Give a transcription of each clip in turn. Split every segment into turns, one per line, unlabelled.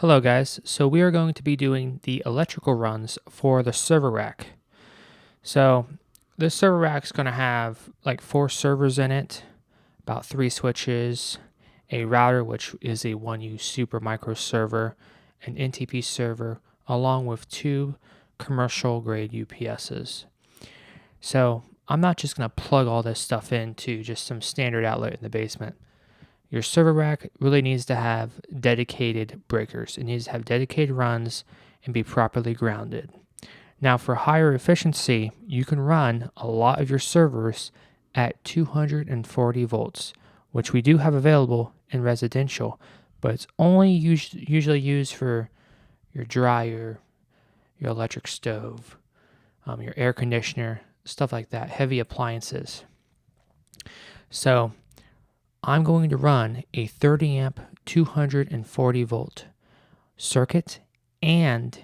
Hello guys, so we are going to be doing the electrical runs for the server rack. So this server rack is going to have like 4 servers in it, about 3 switches, a router which is a 1U super micro server, an NTP server, along with 2 commercial grade UPSs. So I'm not just going to plug all this stuff into just some standard outlet in the basement. Your server rack really needs to have dedicated breakers. It needs to have dedicated runs and be properly grounded. Now, for higher efficiency, you can run a lot of your servers at 240 volts, which we do have available in residential, but it's only usually used for your dryer, your electric stove, your air conditioner, stuff like that, heavy appliances. So I'm going to run a 30 amp 240 volt circuit and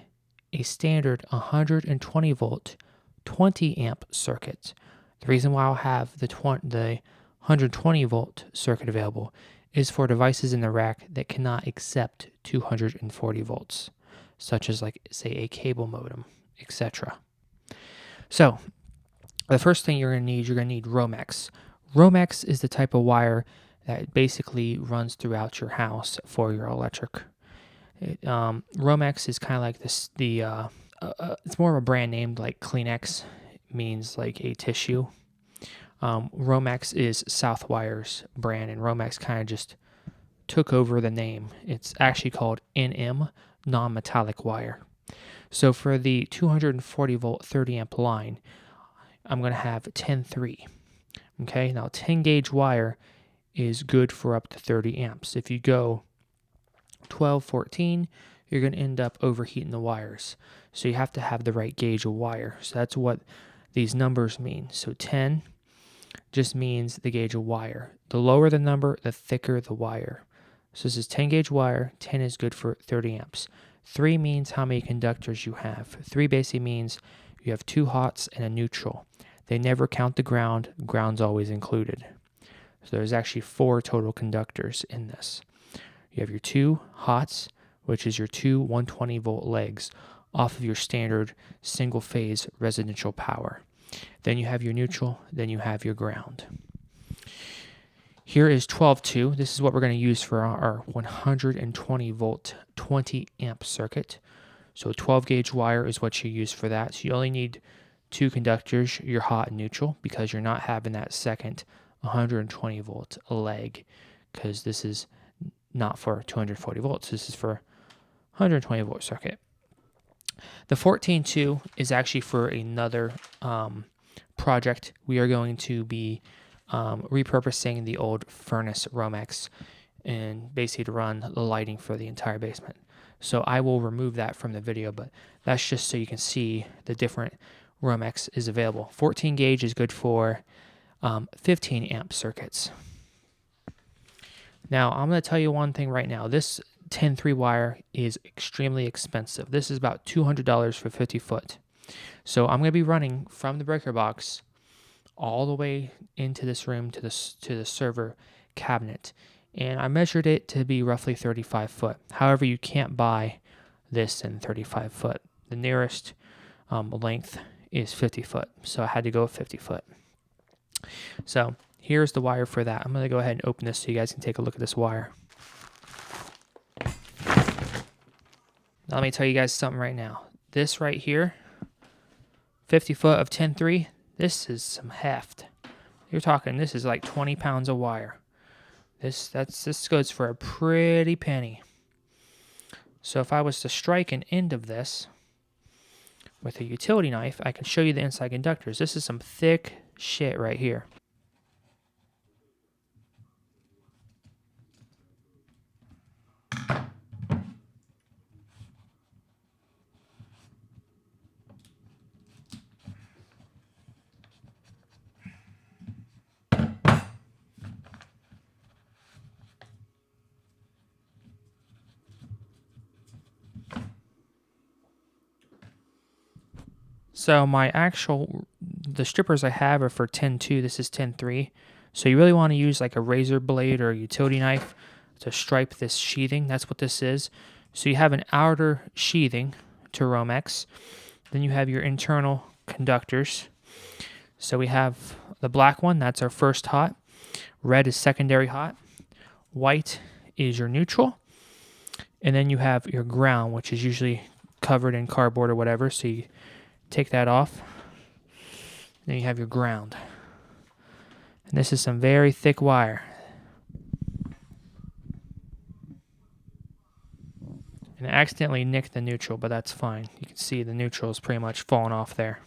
a standard 120 volt 20 amp circuit. The reason why I'll have the 120 volt circuit available is for devices in the rack that cannot accept 240 volts, such as like say a cable modem, etc. So the first thing you're going to need Romex. Romex is the type of wire that basically runs throughout your house for your electric. Romex is kind of like this. It's more of a brand name like Kleenex means like a tissue. Romex is Southwire's brand, and Romex kind of just took over the name. It's actually called NM, non-metallic wire. So for the 240 volt 30 amp line, I'm going to have 10-3. Okay, now 10 gauge wire is good for up to 30 amps. If you go 12-14, you're going to end up overheating the wires. So you have to have the right gauge of wire. So that's what these numbers mean. So 10 just means the gauge of wire. The lower the number, the thicker the wire. So this is 10 gauge wire. 10 is good for 30 amps. 3 means how many conductors you have. 3 basically means you have 2 hots and a neutral. They never count the ground. Ground's always included. So there's actually 4 total conductors in this. You have your 2 hots, which is your 2 120 volt legs off of your standard single phase residential power. Then you have your neutral, then you have your ground. Here is 12-2. This is what we're going to use for our 120 volt 20 amp circuit. So 12 gauge wire is what you use for that. So you only need 2 conductors, your hot and neutral, because you're not having that second 120 volt leg, because this is not for 240 volts. This is for 120 volt circuit. The 14-2 is actually for another project. We are going to be repurposing the old furnace Romex and basically to run the lighting for the entire basement. So I will remove that from the video, but that's just so you can see the different Romex is available. 14 gauge is good for 15 amp circuits. Now, I'm going to tell you one thing right now. This 10-3 wire is extremely expensive. This is about $200 for 50 foot. So I'm going to be running from the breaker box all the way into this room to the server cabinet. And I measured it to be roughly 35 foot. However, you can't buy this in 35 foot. The nearest length is 50 foot. So I had to go 50 foot. So here's the wire for that. I'm going to go ahead and open this so you guys can take a look at this wire. Now let me tell you guys something right now. This right here, 50 foot of 10-3, this is some heft. You're talking, this is like 20 pounds of wire. This goes for a pretty penny. So if I was to strike an end of this with a utility knife, I can show you the inside conductors. This is some thick shit right here. So the strippers I have are for 10-2. This is 10-3. So you really want to use like a razor blade or a utility knife to stripe this sheathing. That's what this is. So you have an outer sheathing to Romex. Then you have your internal conductors. So we have the black one, that's our first hot. Red is secondary hot. White is your neutral. And then you have your ground, which is usually covered in cardboard or whatever. So you take that off. Then you have your ground. And this is some very thick wire. And I accidentally nicked the neutral, but that's fine. You can see the neutral is pretty much falling off there.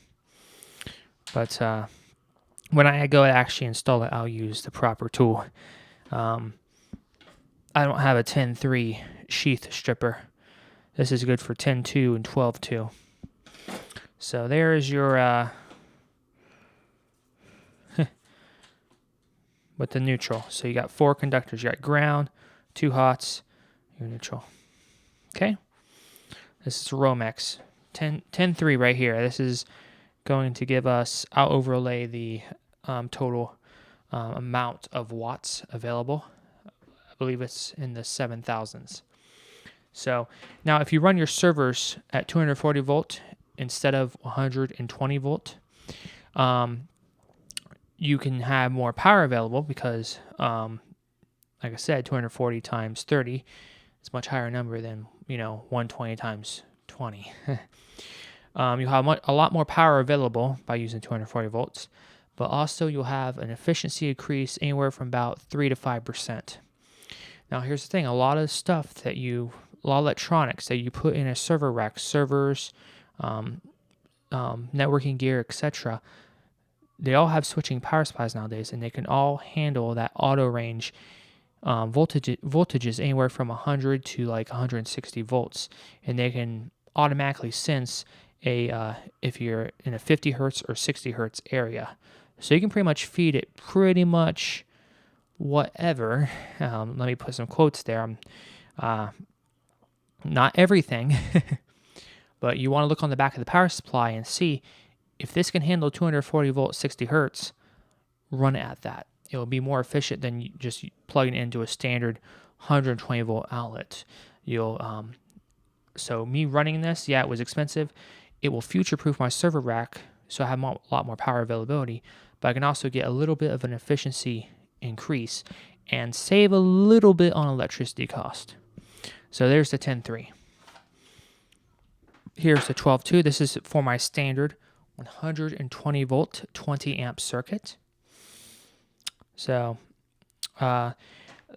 But when I go to actually install it, I'll use the proper tool. I don't have a 10-3 sheath stripper. This is good for 10-2 and 12-2. So there is your with the neutral. So you got 4 conductors. You got ground, 2 hots, your neutral. Okay. This is Romex 10-3 right here. This is going to give us, I'll overlay the total amount of watts available. I believe it's in the 7,000s. So now if you run your servers at 240 volt instead of 120 volt, you can have more power available because, like I said, 240 times 30 is a much higher number than, 120 times 20. You'll have a lot more power available by using 240 volts, but also you'll have an efficiency increase anywhere from about 3 to 5%. Now, here's the thing. A lot of electronics that you put in a server rack, servers, networking gear, etc., they all have switching power supplies nowadays, and they can all handle that auto range voltages anywhere from 100 to like 160 volts, and they can automatically sense if you're in a 50 hertz or 60 hertz area. So you can pretty much feed it pretty much whatever. Let me put some quotes there. Not everything, but you want to look on the back of the power supply and see if this can handle 240 volts, 60 hertz, run it at that. It will be more efficient than just plugging it into a standard 120 volt outlet. So me running this, yeah, it was expensive. It will future-proof my server rack, so I have a lot more power availability, but I can also get a little bit of an efficiency increase and save a little bit on electricity cost. So there's the 10-3. Here's the 12-2. This is for my standard 120 volt, 20 amp circuit. So the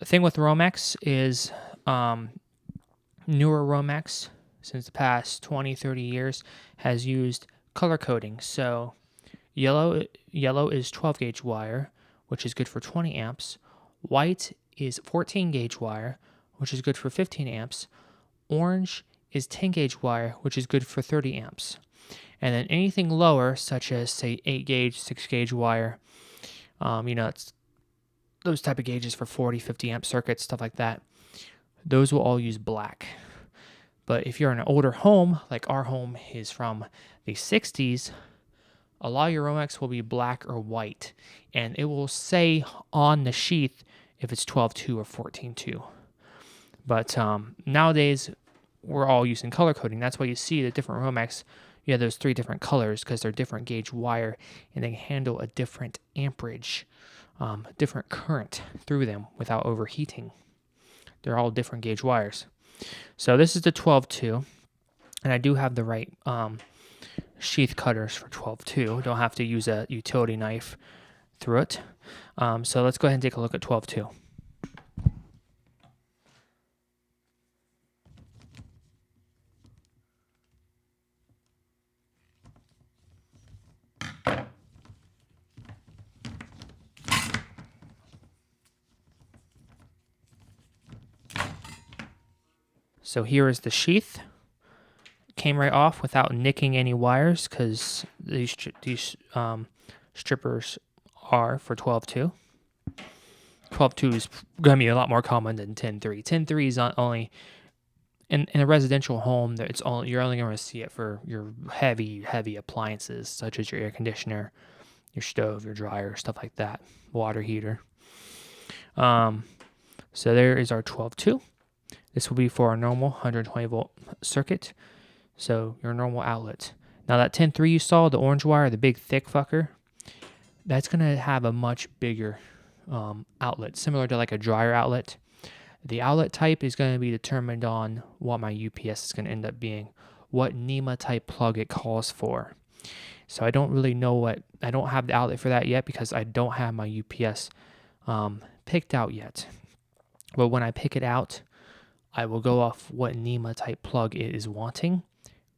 thing with Romex is newer Romex, since the past 20, 30 years, has used color coding. So yellow is 12 gauge wire, which is good for 20 amps. White is 14 gauge wire, which is good for 15 amps. Orange is 10 gauge wire, which is good for 30 amps. And then anything lower, such as, say, 8 gauge, 6 gauge wire, it's those type of gauges for 40, 50 amp circuits, stuff like that, those will all use black. But if you're in an older home, like our home is from the 60s, a lot of your Romex will be black or white, and it will say on the sheath if it's 12-2 or 14-2. But nowadays, we're all using color coding. That's why you see the different Romex. You have those 3 different colors because they're different gauge wire, and they handle a different amperage, different current through them without overheating. They're all different gauge wires. So this is the 12-2, and I do have the right sheath cutters for 12-2. Don't have to use a utility knife through it. So let's go ahead and take a look at 12-2. So here is the sheath. Came right off without nicking any wires because these strippers are for 12-2. 12-2 is going to be a lot more common than 10-3. 10-3 is not only in a residential home. You're only going to see it for your heavy appliances such as your air conditioner, your stove, your dryer, stuff like that, water heater. So there is our 12-2. This will be for a normal 120 volt circuit. So your normal outlet. Now that 10-3 you saw, the orange wire, the big thick fucker, that's going to have a much bigger outlet, similar to like a dryer outlet. The outlet type is going to be determined on what my UPS is going to end up being, what NEMA type plug it calls for. So I don't really know I don't have the outlet for that yet because I don't have my UPS picked out yet. But when I pick it out, I will go off what NEMA type plug it is wanting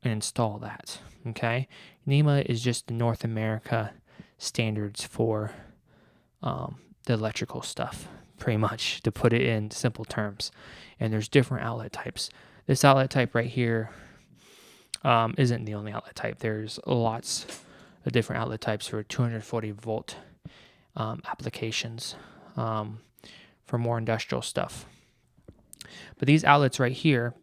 and install that. Okay, NEMA is just the North America standards for the electrical stuff, pretty much, to put it in simple terms. And there's different outlet types. This outlet type right here isn't the only outlet type. There's lots of different outlet types for 240 volt applications for more industrial stuff. But these outlets right here,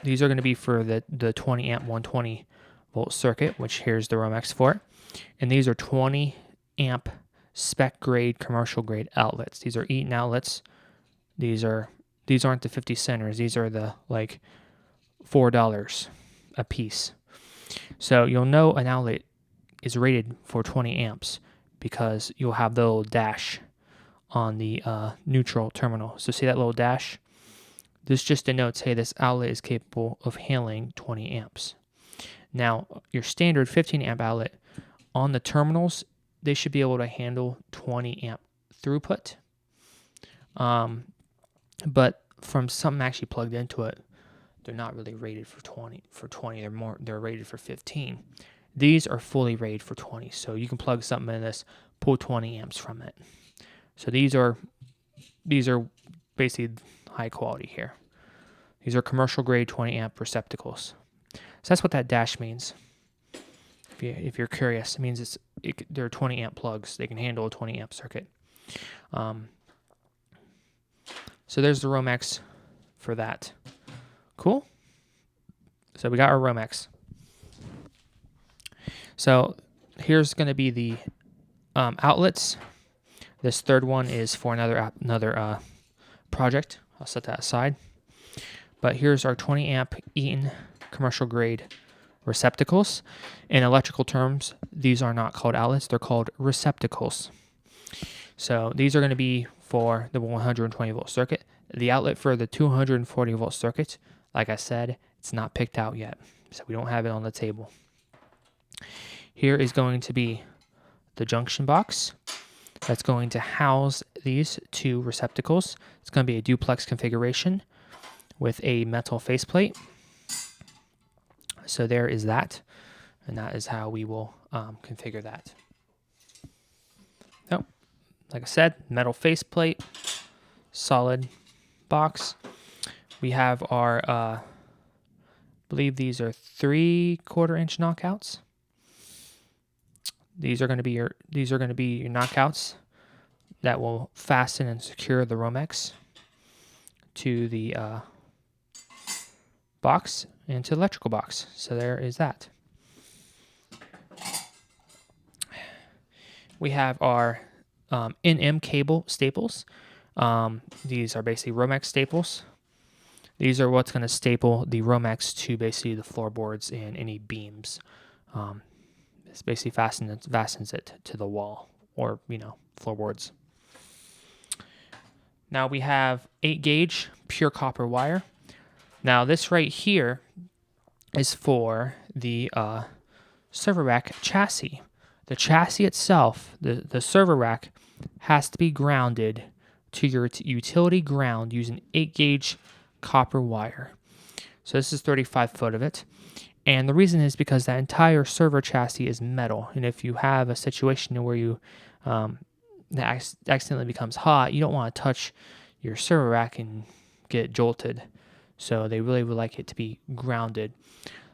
these are going to be for the 20 amp 120 volt circuit, which here's the Romex for it. And these are 20 amp spec grade, commercial grade outlets. These are Eaton outlets. These aren't the 50 centers. These are the like $4 a piece. So you'll know an outlet is rated for 20 amps because you'll have the little dash on the neutral terminal. So see that little dash? This just denotes, hey, this outlet is capable of handling 20 amps. Now, your standard 15 amp outlet on the terminals, they should be able to handle 20 amp throughput. But from something actually plugged into it, they're not really rated for 20. They're rated for 15. These are fully rated for 20. So you can plug something in this, pull 20 amps from it. So these are basically high quality here. These are commercial grade 20 amp receptacles. So that's what that dash means. If you're curious, it means they're 20 amp plugs. They can handle a 20 amp circuit. So there's the Romex for that. Cool. So we got our Romex. So here's going to be the outlets. This third one is for another project. I'll set that aside. But here's our 20 amp Eaton commercial grade receptacles. In electrical terms, these are not called outlets, they're called receptacles. So these are going to be for the 120 volt circuit. The outlet for the 240 volt circuit, like I said, it's not picked out yet. So we don't have it on the table. Here is going to be the junction box that's going to house these two receptacles. It's going to be a duplex configuration with a metal faceplate. So there is that, and that is how we will configure that. So, like I said, metal faceplate, solid box. We have our, I believe these are 3/4 inch knockouts. These are going to be your knockouts that will fasten and secure the Romex to the box and to the electrical box. So there is that. We have our NM cable staples. These are basically Romex staples. These are what's going to staple the Romex to basically the floorboards and any beams. This basically fastens it to the wall or, floorboards. Now we have 8 gauge pure copper wire. Now this right here is for the server rack chassis. The chassis itself, the server rack, has to be grounded to your utility ground using 8 gauge copper wire. So this is 35 foot of it. And the reason is because that entire server chassis is metal. And if you have a situation where you that accidentally becomes hot, you don't want to touch your server rack and get jolted. So they really would like it to be grounded.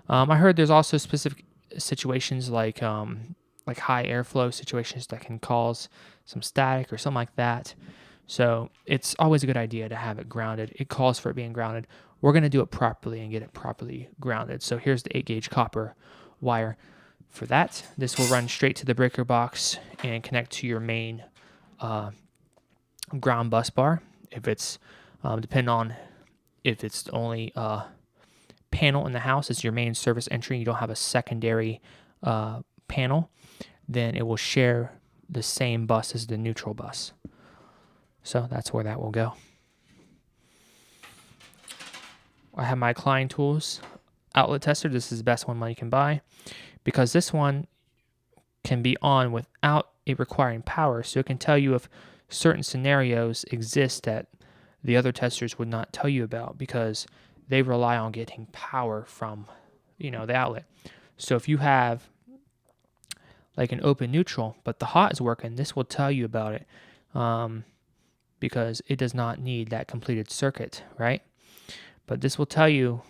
I heard there's also specific situations like high airflow situations that can cause some static or something like that. So it's always a good idea to have it grounded. It calls for it being grounded. We're going to do it properly and get it properly grounded. So here's the 8 gauge copper wire for that. This will run straight to the breaker box and connect to your main ground bus bar. If it's depending on if it's the only panel in the house, it's your main service entry, you don't have a secondary panel, then it will share the same bus as the neutral bus. So that's where that will go. I have my Klein Tools outlet tester. This is the best one you can buy because this one can be on without it requiring power. So it can tell you if certain scenarios exist that the other testers would not tell you about because they rely on getting power from, the outlet. So if you have like an open neutral, but the hot is working, this will tell you about it because it does not need that completed circuit, right? But this will tell you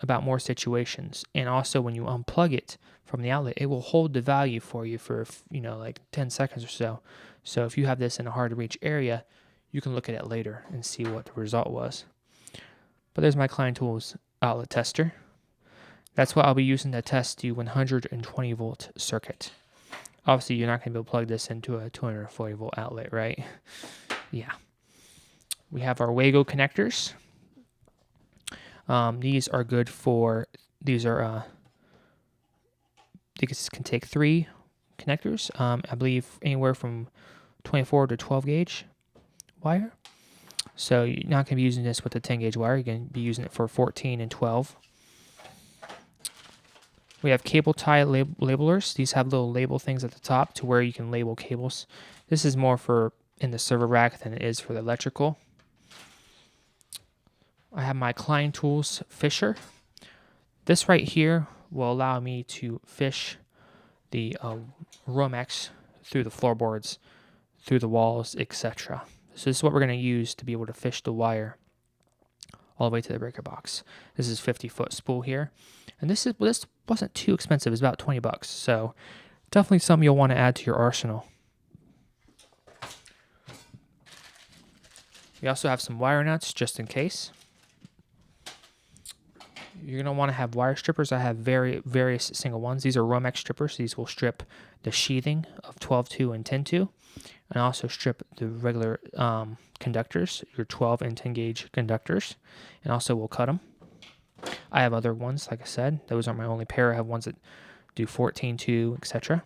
about more situations. And also when you unplug it from the outlet, it will hold the value for you for, like 10 seconds or so. So if you have this in a hard to reach area, you can look at it later and see what the result was. But there's my Klein Tools outlet tester. That's what I'll be using to test the 120 volt circuit. Obviously, you're not going to be able to plug this into a 240 volt outlet, right? Yeah. We have our Wago connectors. These are good for, these can take 3 connectors. I believe anywhere from 24 to 12 gauge wire. So you're not going to be using this with the 10 gauge wire. You're going to be using it for 14 and 12. We have cable tie labelers. These have little label things at the top to where you can label cables. This is more for in the server rack than it is for the electrical. I have my Klein Tools fisher. This right here will allow me to fish the Romex through the floorboards, through the walls, etc. So this is what we're going to use to be able to fish the wire all the way to the breaker box. This is 50-foot spool here. And this wasn't too expensive. It's about $20. So definitely something you'll want to add to your arsenal. We also have some wire nuts just in case. You're going to want to have wire strippers. I have various single ones. These are Romex strippers. These will strip the sheathing of 12-2 and 10-2, and also strip the regular conductors, your 12 and 10 gauge conductors, and also will cut them. I have other ones, like I said. Those aren't my only pair. I have ones that do 14-2, etc.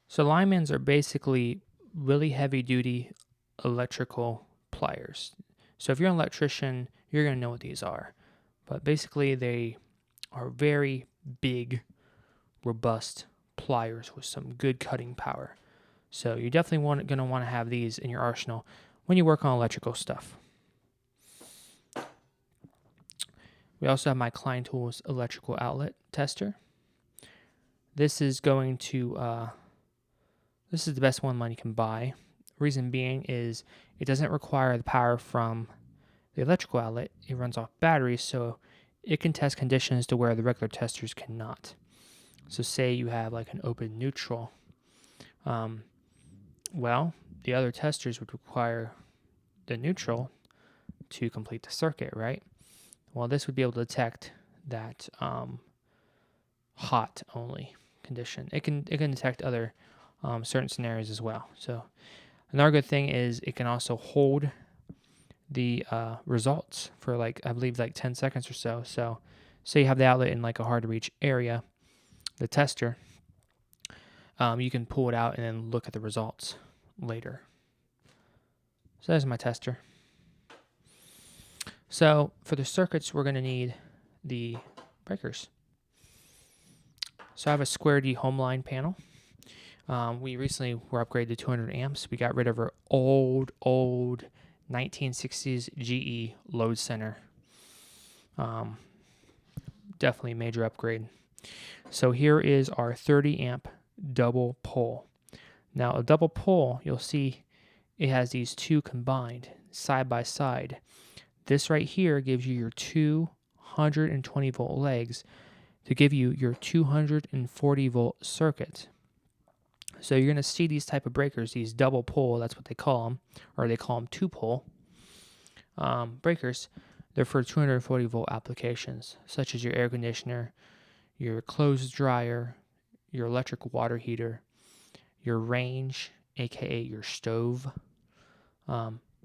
So linemans are basically really heavy-duty electrical pliers. So if you're an electrician, you're going to know what these are. But basically, they are very big, robust pliers with some good cutting power. So you're definitely going to want to have these in your arsenal when you work on electrical stuff. We also have my Klein Tools electrical outlet tester. This is going to, this is the best one you can buy. Reason being is it doesn't require the power from the electrical outlet. It runs off batteries, so it can test conditions to where the regular testers cannot. So say you have like an open neutral. Well, the other testers would require the neutral to complete the circuit, right? Well, this would be able to detect that hot only condition. It can detect other certain scenarios as well. So another good thing is it can also hold the results for I believe 10 seconds or so. So say you have the outlet in like a hard to reach area, the tester, you can pull it out and then look at the results later. So there's my tester. So for the circuits, we're going to need the breakers. So I have a Square D home line panel. We recently were upgraded to 200 amps. We got rid of our old 1960s GE load center. Definitely a major upgrade. So here is our 30 amp double pole. Now a double pole, you'll see it has these two combined side by side. This right here gives you your 220 volt legs to give you your 240 volt circuit. So you're going to see these type of breakers, these double pole, that's what they call them, or they call them two pole breakers. They're for 240 volt applications, such as your air conditioner, your clothes dryer, your electric water heater, your range, aka your stove,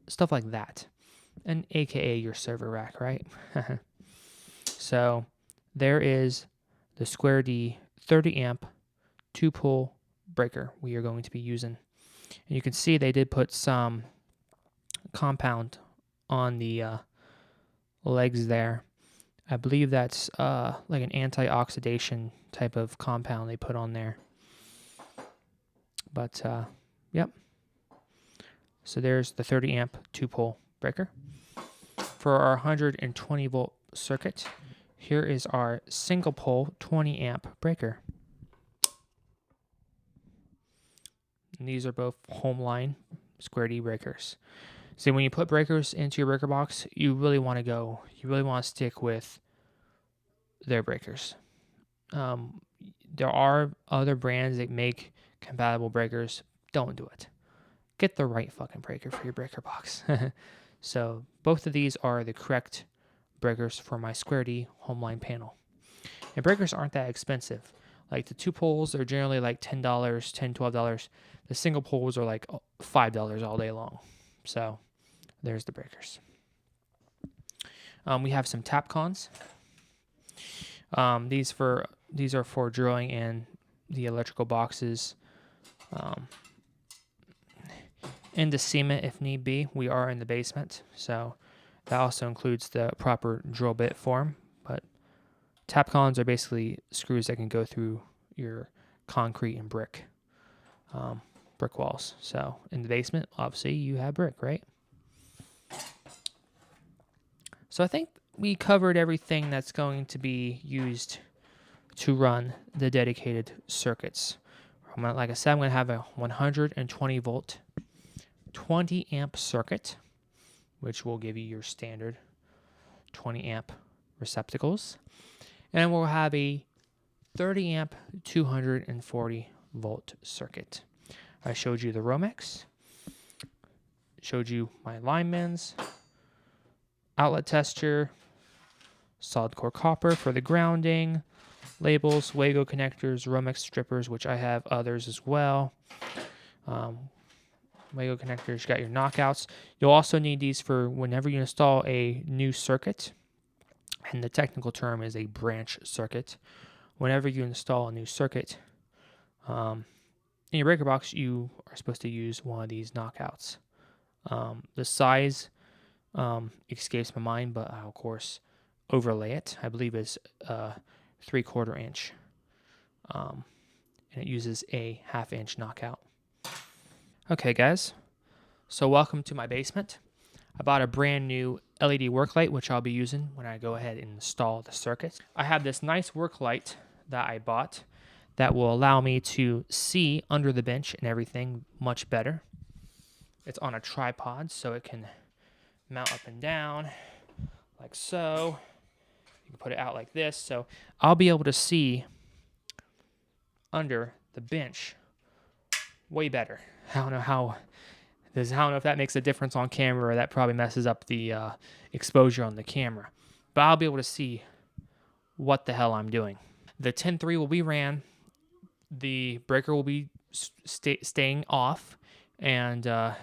stuff like that. and aka your server rack, right? So there is the Square D 30 amp 2-pole breaker we are going to be using. And you can see they did put some compound on the legs there. I believe that's like an anti-oxidation type of compound they put on there. But yep. So there's the 30 amp 2-pole breaker. For our 120 volt circuit, here is our single pole 20 amp breaker. And these are both home line Square D breakers. So when you put breakers into your breaker box, you really want to stick with their breakers. There are other brands that make compatible breakers. Don't do it. Get the right fucking breaker for your breaker box. So both of these are the correct breakers for my Square D homeline panel. And breakers aren't that expensive. Like the 2 poles are generally like $10, $10, $12. The single poles are like $5 all day long. So there's the breakers. We have some tap cons. These are for drilling in the electrical boxes into cement if need be. We are in the basement, so that also includes the proper drill bit form. But tap cons are basically screws that can go through your concrete and brick walls. So in the basement, obviously you have brick, right? So I think we covered everything that's going to be used to run the dedicated circuits. Like I said, I'm going to have a 120 volt, 20 amp circuit, which will give you your standard 20 amp receptacles. And we'll have a 30 amp, 240 volt circuit. I showed you the Romex, showed you my linemans, outlet tester, solid core copper for the grounding, labels, Wago connectors, Romex strippers, which I have others as well. Wago connectors, you got your knockouts. You'll also need these for whenever you install a new circuit, and the technical term is a branch circuit. Whenever you install a new circuit in your breaker box, you are supposed to use one of these knockouts. The size escapes my mind, but I'll, of course, overlay it. I believe it's 3/4 inch. And it uses a 1/2 inch knockout. Okay, guys. So welcome to my basement. I bought a brand new LED work light, which I'll be using when I go ahead and install the circuit. I have this nice work light that I bought that will allow me to see under the bench and everything much better. It's on a tripod, so it can mount up and down like so. You can put it out like this, so I'll be able to see under the bench way better. I don't know if that makes a difference on camera, or that probably messes up the exposure on the camera. But I'll be able to see what the hell I'm doing. The 10-3 will be ran. The breaker will be staying off, and the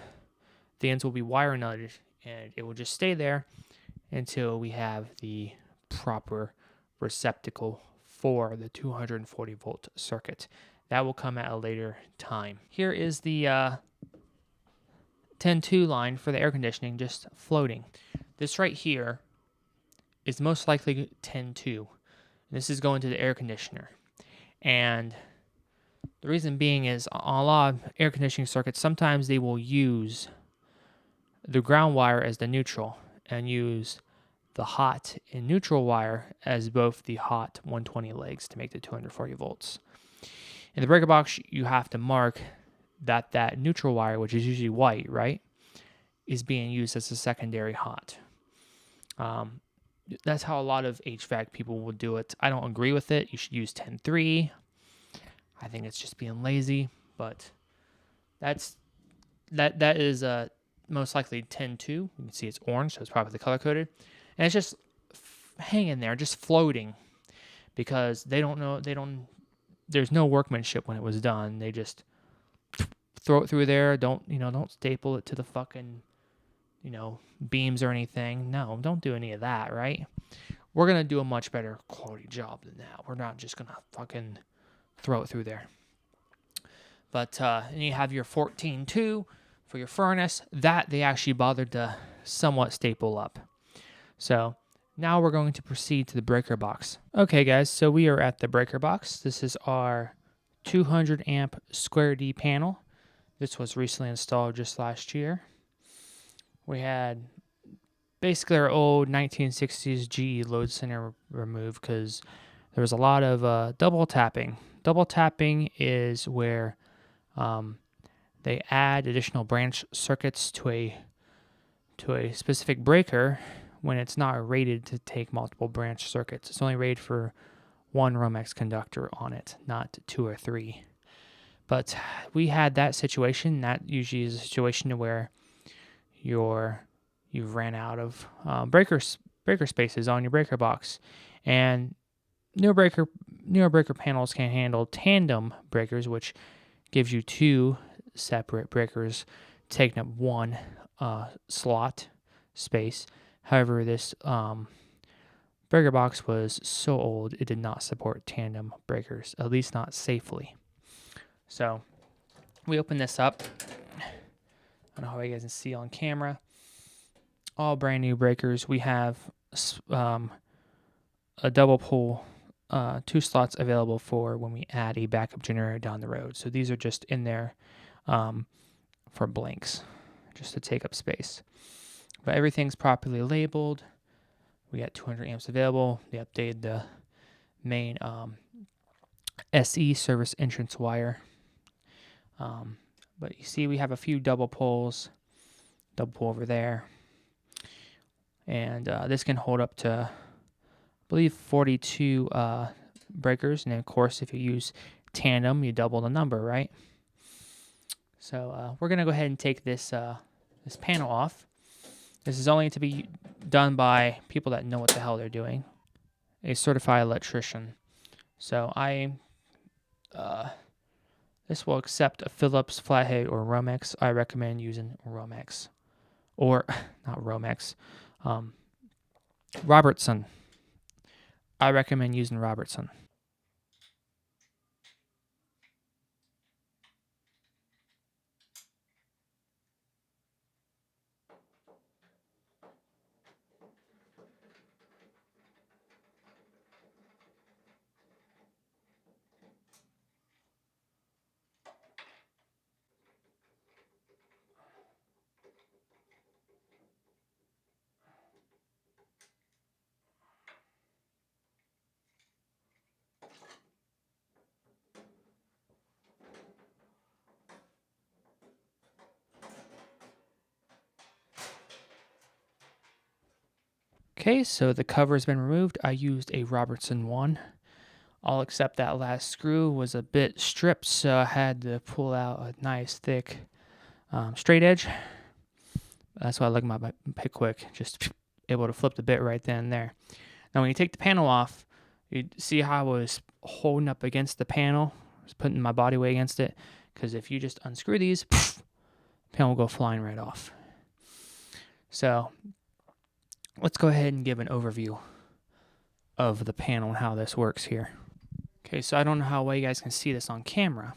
ends will be wire nutted, and it will just stay there until we have the proper receptacle for the 240 volt circuit. That will come at a later time. Here is the 10-2 line for the air conditioning, just floating. This right here is most likely 10-2. This is going to the air conditioner. And the reason being is on a lot of air conditioning circuits, sometimes they will use the ground wire as the neutral and use the hot and neutral wire as both the hot 120 legs to make the 240 volts. In the breaker box, you have to mark that neutral wire, which is usually white, right, is being used as a secondary hot. That's how a lot of HVAC people will do it. I don't agree with it. You should use 10-3. I think it's just being lazy, but that is most likely 10-2. You can see it's orange, so it's probably color coded, and it's just hanging there, just floating, because there's no workmanship when it was done. They just throw it through there. Don't staple it to the fucking beams or anything. No, don't do any of that, right? We're going to do a much better quality job than that. We're not just going to fucking throw it through there. But and you have your 14.2 for your furnace. That they actually bothered to somewhat staple up. So now we're going to proceed to the breaker box. Okay, guys, so we are at the breaker box. This is our 200 amp square D panel. This was recently installed just last year. We had basically our old 1960s GE load center removed because there was a lot of double tapping. Double tapping is where they add additional branch circuits to a specific breaker when it's not rated to take multiple branch circuits. It's only rated for one Romex conductor on it, not 2 or 3. But we had that situation. That usually is a situation where you've ran out of breaker spaces on your breaker box, and newer breaker panels can handle tandem breakers, which gives you 2 separate breakers taking up 1 slot space. However, this breaker box was so old it did not support tandem breakers, at least not safely. So we open this up. I don't know how you guys can see on camera. All brand new breakers. We have a double pull, 2 slots available for when we add a backup generator down the road. So these are just in there for blanks, just to take up space. But everything's properly labeled. We got 200 amps available. They updated the main SE service entrance wire. But you see we have a few double pulls. Double pull over there. And this can hold up to, I believe, 42 breakers. And then, of course, if you use tandem, you double the number, right? So we're going to go ahead and take this panel off. This is only to be done by people that know what the hell they're doing, a certified electrician. So this will accept a Phillips, flathead, or Romex. I recommend using Romex, or not Romex, Robertson. I recommend using Robertson. Okay, so the cover has been removed. I used a Robertson 1. I'll accept that last screw was a bit stripped, so I had to pull out a nice thick straight edge. That's why I like my pick quick, just able to flip the bit right then and there. Now when you take the panel off, you see how I was holding up against the panel, I was putting my body weight against it, because if you just unscrew these, the panel will go flying right off. So let's go ahead and give an overview of the panel and how this works here. Okay, so I don't know how well you guys can see this on camera.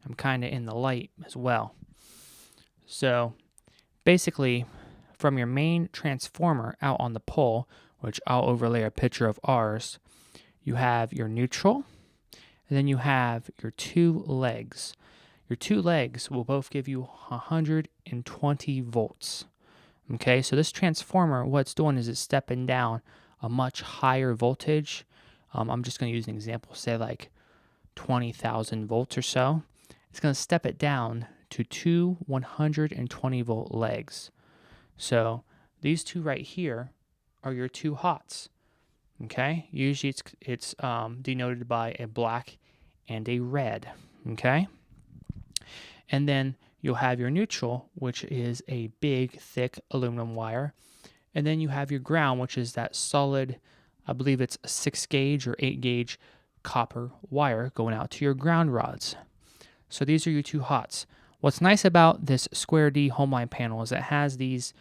I'm kind of in the light as well. So basically, from your main transformer out on the pole, which I'll overlay a picture of ours, you have your neutral, and then you have your 2 legs. Your 2 legs will both give you 120 volts. Okay, so this transformer, what it's doing is it's stepping down a much higher voltage. I'm just going to use an example, say like 20,000 volts or so. It's going to step it down to 2 120 volt legs. So these 2 right here are your 2 hots. Okay, usually it's denoted by a black and a red. Okay, and then you'll have your neutral, which is a big, thick aluminum wire. And then you have your ground, which is that solid, I believe it's a 6 gauge or 8 gauge copper wire going out to your ground rods. So these are your 2 hots. What's nice about this Square D Homeline panel is it has these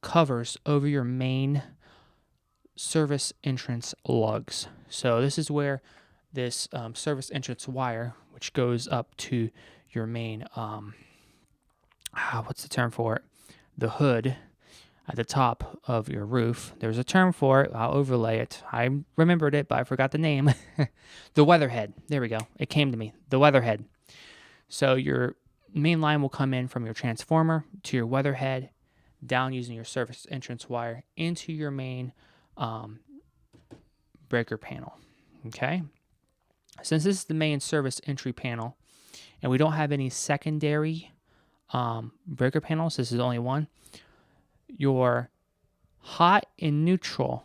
covers over your main service entrance lugs. So this is where this service entrance wire, which goes up to your main, what's the term for it? The hood at the top of your roof. There's a term for it. I'll overlay it. I remembered it, but I forgot the name. The weatherhead. There we go. It came to me. The weatherhead. So your main line will come in from your transformer to your weatherhead, down using your service entrance wire into your main breaker panel. Okay? Since this is the main service entry panel, and we don't have any secondary breaker panels, this is only one, your hot and neutral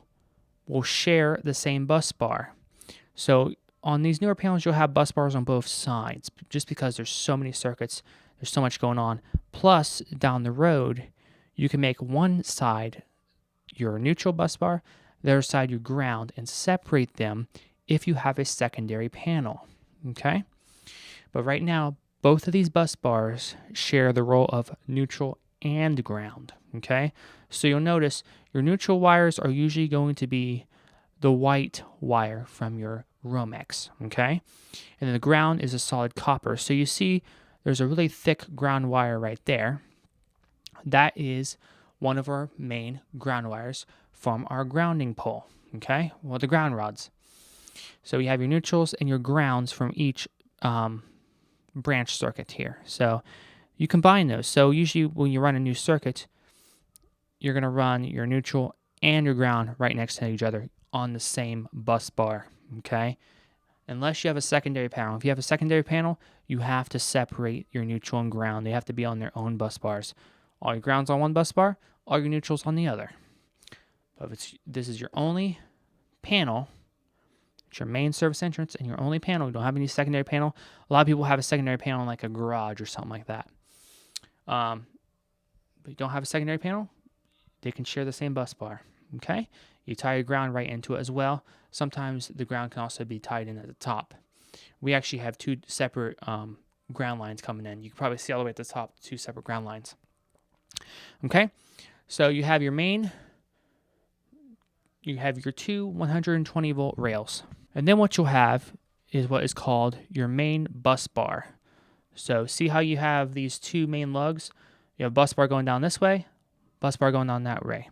will share the same bus bar. So on these newer panels, you'll have bus bars on both sides, just because there's so many circuits, there's so much going on. Plus, down the road, you can make one side your neutral bus bar, the other side your ground, and separate them if you have a secondary panel. Okay? But right now, both of these bus bars share the role of neutral and ground. Okay? So you'll notice your neutral wires are usually going to be the white wire from your Romex. Okay? And then the ground is a solid copper. So you see there's a really thick ground wire right there. That is one of our main ground wires from our grounding pole. Okay? Well, the ground rods. So you have your neutrals and your grounds from each branch circuit here. So you combine those. So usually when you run a new circuit, you're going to run your neutral and your ground right next to each other on the same bus bar. Okay? Unless you have a secondary panel. If you have a secondary panel, you have to separate your neutral and ground. They have to be on their own bus bars. All your grounds on one bus bar, all your neutrals on the other. But if this is your only panel, it's your main service entrance and your only panel, you don't have any secondary panel. A lot of people have a secondary panel in like a garage or something like that. But you don't have a secondary panel, they can share the same bus bar. Okay? You tie your ground right into it as well. Sometimes the ground can also be tied in at the top. We actually have two separate ground lines coming in. You can probably see all the way at the top, two separate ground lines. Okay? So you have your main, you have your two 120 volt rails. And then what you'll have is what is called your main bus bar. So see how you have these two main lugs? You have bus bar going down this way, bus bar going down that way.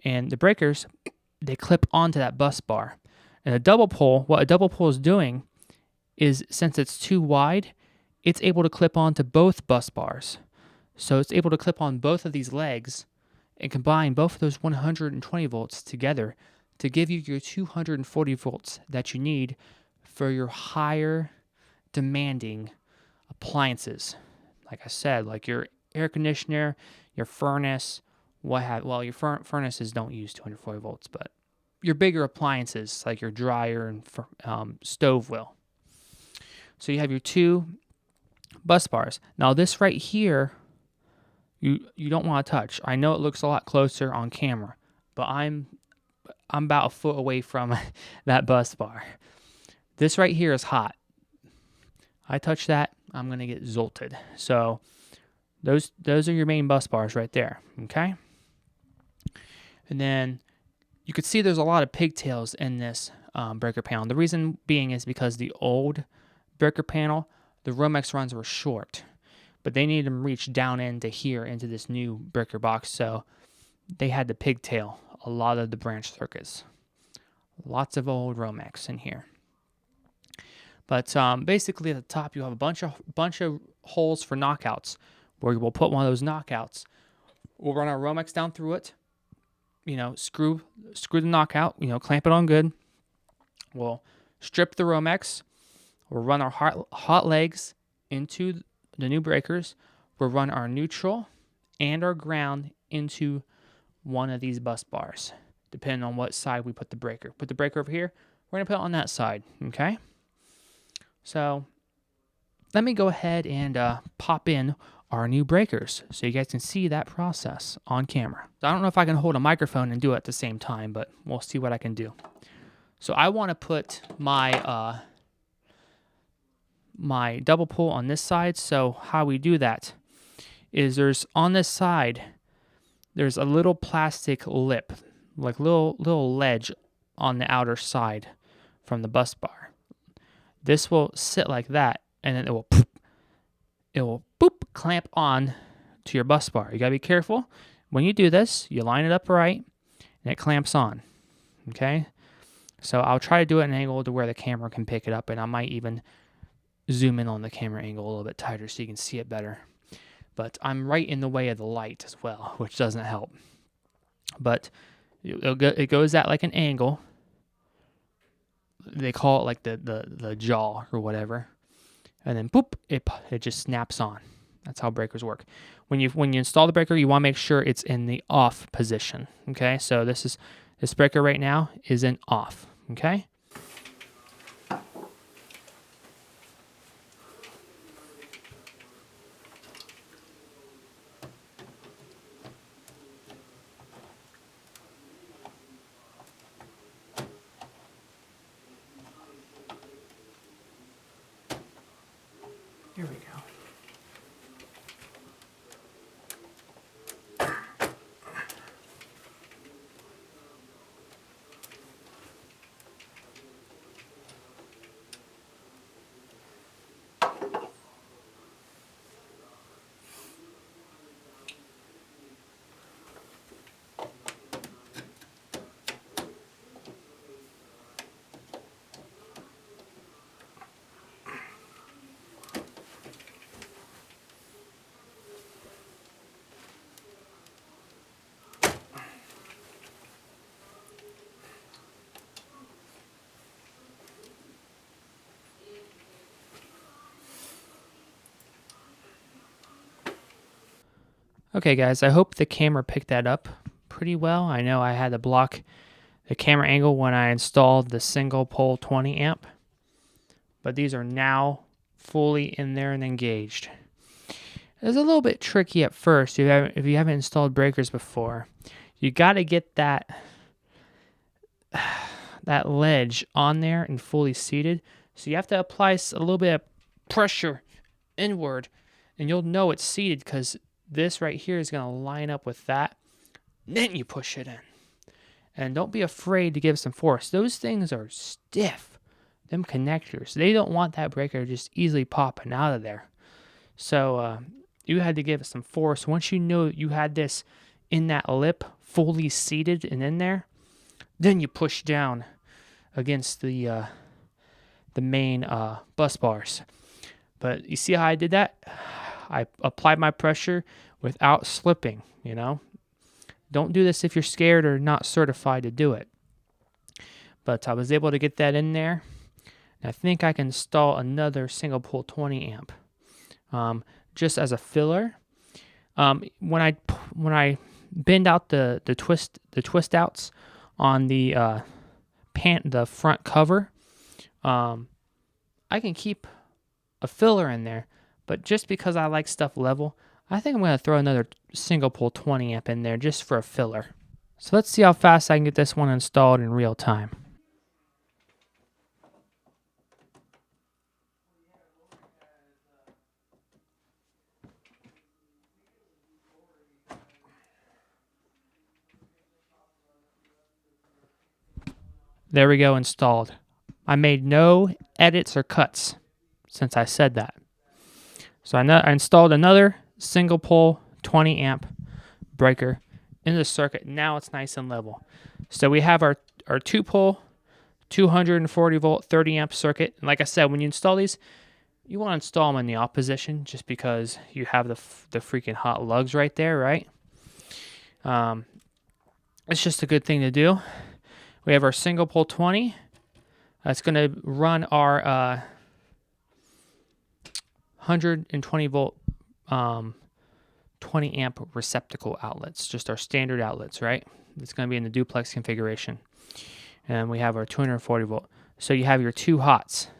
And the breakers, they clip onto that bus bar. And a double pole, what a double pole is doing is, since it's too wide, it's able to clip onto both bus bars. So it's able to clip on both of these legs and combine both of those 120 volts together to give you your 240 volts that you need for your higher demanding appliances. Like I said, like your air conditioner, your furnace, your furnaces don't use 240 volts, but your bigger appliances like your dryer and stove will. So you have your two bus bars. Now this right here, you don't want to touch. I know it looks a lot closer on camera, but I'm about a foot away from that bus bar. This right here is hot. I touch that, I'm going to get zolted. So those are your main bus bars right there, okay? And then you could see there's a lot of pigtails in this breaker panel. The reason being is because the old breaker panel, the Romex runs were short, but they needed them reach down into here, into this new breaker box, so they had to pigtail a lot of the branch circuits. Lots of old Romex in here. But basically at the top you have a bunch of holes for knockouts, where we'll put one of those knockouts. We'll run our Romex down through it, screw the knockout, clamp it on good. We'll strip the Romex. We'll run our hot legs into the new breakers. We'll run our neutral and our ground into one of these bus bars, depending on what side we put the breaker. Put the breaker over here, we're going to put it on that side, okay? So let me go ahead and pop in our new breakers so you guys can see that process on camera. I don't know if I can hold a microphone and do it at the same time, but we'll see what I can do. So I want to put my my double pull on this side. So how we do that is there's on this side, there's a little plastic lip, like little ledge on the outer side from the bus bar. This will sit like that, and then it will boop clamp on to your bus bar. You gotta be careful when you do this. You line it up right, and it clamps on. Okay, so I'll try to do it at an angle to where the camera can pick it up, and I might even zoom in on the camera angle a little bit tighter so you can see it better. But I'm right in the way of the light as well, which doesn't help. But it goes at like an angle. They call it like the jaw or whatever, and then boop, it just snaps on. That's how breakers work. When you install the breaker, you want to make sure it's in the off position. Okay, so this breaker right now is in off. Okay. Here we go. Okay, guys, I hope the camera picked that up pretty well. I know I had to block the camera angle when I installed the single pole 20 amp, but these are now fully in there and engaged. It's a little bit tricky at first if you haven't installed breakers before. You got to get that ledge on there and fully seated. So you have to apply a little bit of pressure inward, and you'll know it's seated because this right here is going to line up with that. Then you push it in. And don't be afraid to give some force. Those things are stiff. Them connectors, they don't want that breaker just easily popping out of there. So you had to give it some force. Once you know you had this in that lip fully seated and in there, then you push down against the main bus bars. But you see how I did that? I applied my pressure without slipping, you know. Don't do this if you're scared or not certified to do it. But I was able to get that in there. And I think I can install another single pole 20 amp just as a filler. When I bend out the twist outs on the front cover, I can keep a filler in there. But just because I like stuff level, I think I'm going to throw another single pole 20 amp in there just for a filler. So let's see how fast I can get this one installed in real time. There we go, installed. I made no edits or cuts since I said that. So I installed another single pole 20 amp breaker in the circuit. Now it's nice and level. So we have our 2-pole, 240 volt, 30 amp circuit. And like I said, when you install these, you want to install them in the off position just because you have the freaking hot lugs right there, right? It's just a good thing to do. We have our single pole 20. That's going to run our 120 volt 20 amp receptacle outlets, just our standard outlets, right? It's going to be in the duplex configuration. And we have our 240 volt. So you have your two hot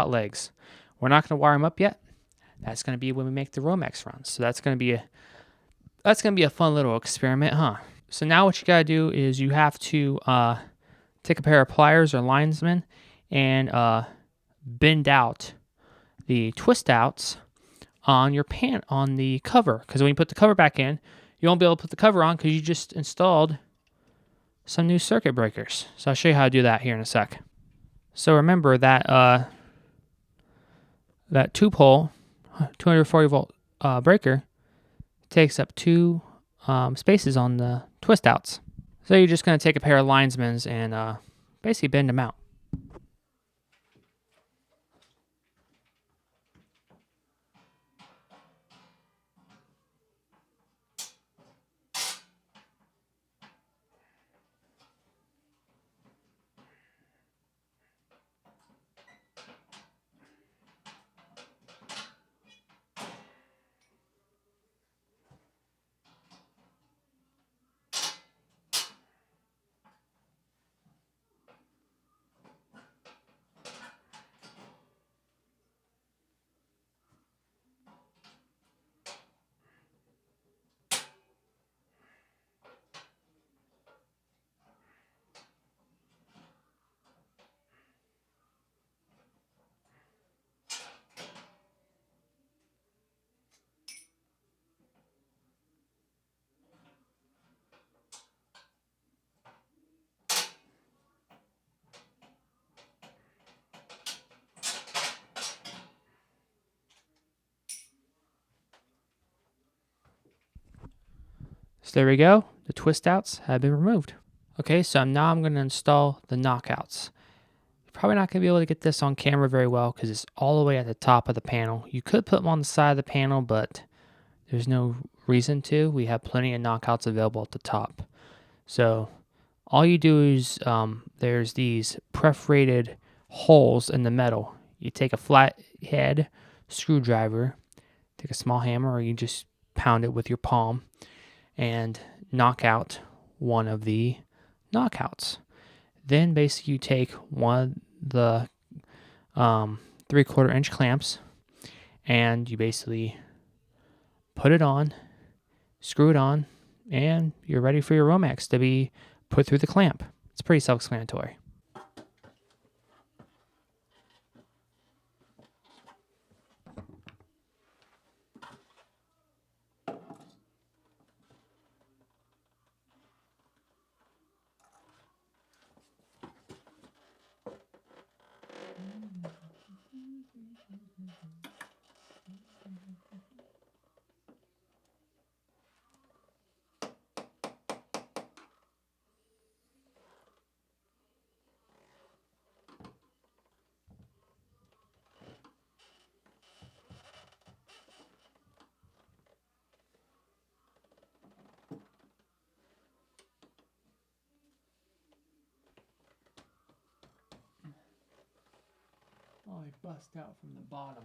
legs. We're not going to wire them up yet. That's going to be when we make the Romex runs. So that's going to be a fun little experiment, huh? So now what you got to do is you have to take a pair of pliers or linesmen and bend out the twist outs on your on the cover, because when you put the cover back in, you won't be able to put the cover on because you just installed some new circuit breakers. So I'll show you how to do that here in a sec. So remember that that 2-pole 240 volt breaker takes up 2 spaces on the twist outs. So you're just going to take a pair of linesmans and basically bend them out. So there we go. The twist outs have been removed. Okay, so now I'm going to install the knockouts. You're probably not going to be able to get this on camera very well because it's all the way at the top of the panel. You could put them on the side of the panel, but there's no reason to. We have plenty of knockouts available at the top. So all you do is there's these perforated holes in the metal. You take a flat head screwdriver, take a small hammer, or you just pound it with your palm and knock out one of the knockouts. Then basically you take one of the 3/4 inch clamps and you basically put it on, screw it on, and you're ready for your Romex to be put through the clamp. It's pretty self-explanatory. Oh, they bust out from the bottom.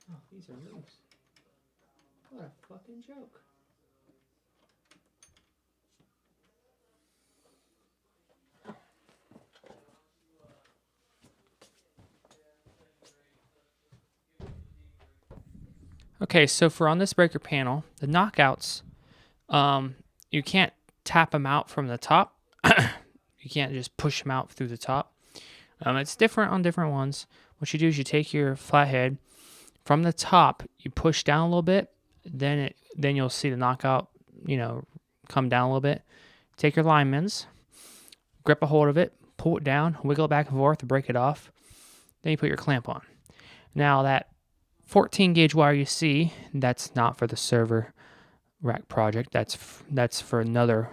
Oh, these are loose. What a fucking joke. Okay, so for on this breaker panel, the knockouts, you can't tap them out from the top. You can't just push them out through the top. It's different on different ones. What you do is you take your flathead from the top, you push down a little bit, then you'll see the knockout, come down a little bit. Take your lineman's, grip a hold of it, pull it down, wiggle it back and forth to break it off. Then you put your clamp on. Now that 14 gauge wire you see, that's not for the server rack project. That's for another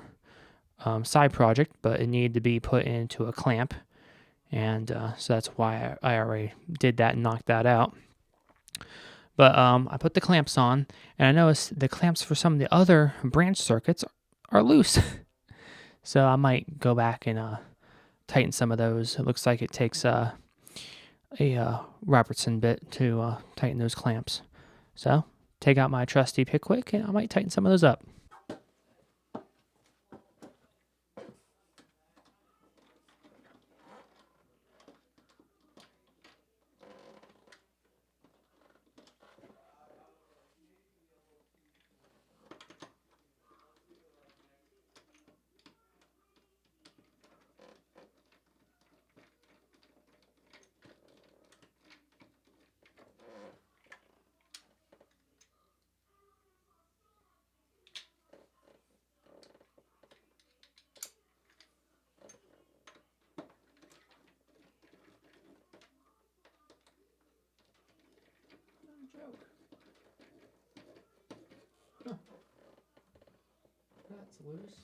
side project, but it needed to be put into a clamp. And so that's why I already did that and knocked that out. But I put the clamps on, and I noticed the clamps for some of the other branch circuits are loose. So I might go back and tighten some of those. It looks like it takes a Robertson bit to tighten those clamps. So take out my trusty Pickwick, and I might tighten some of those up. Joke. Huh. That's loose.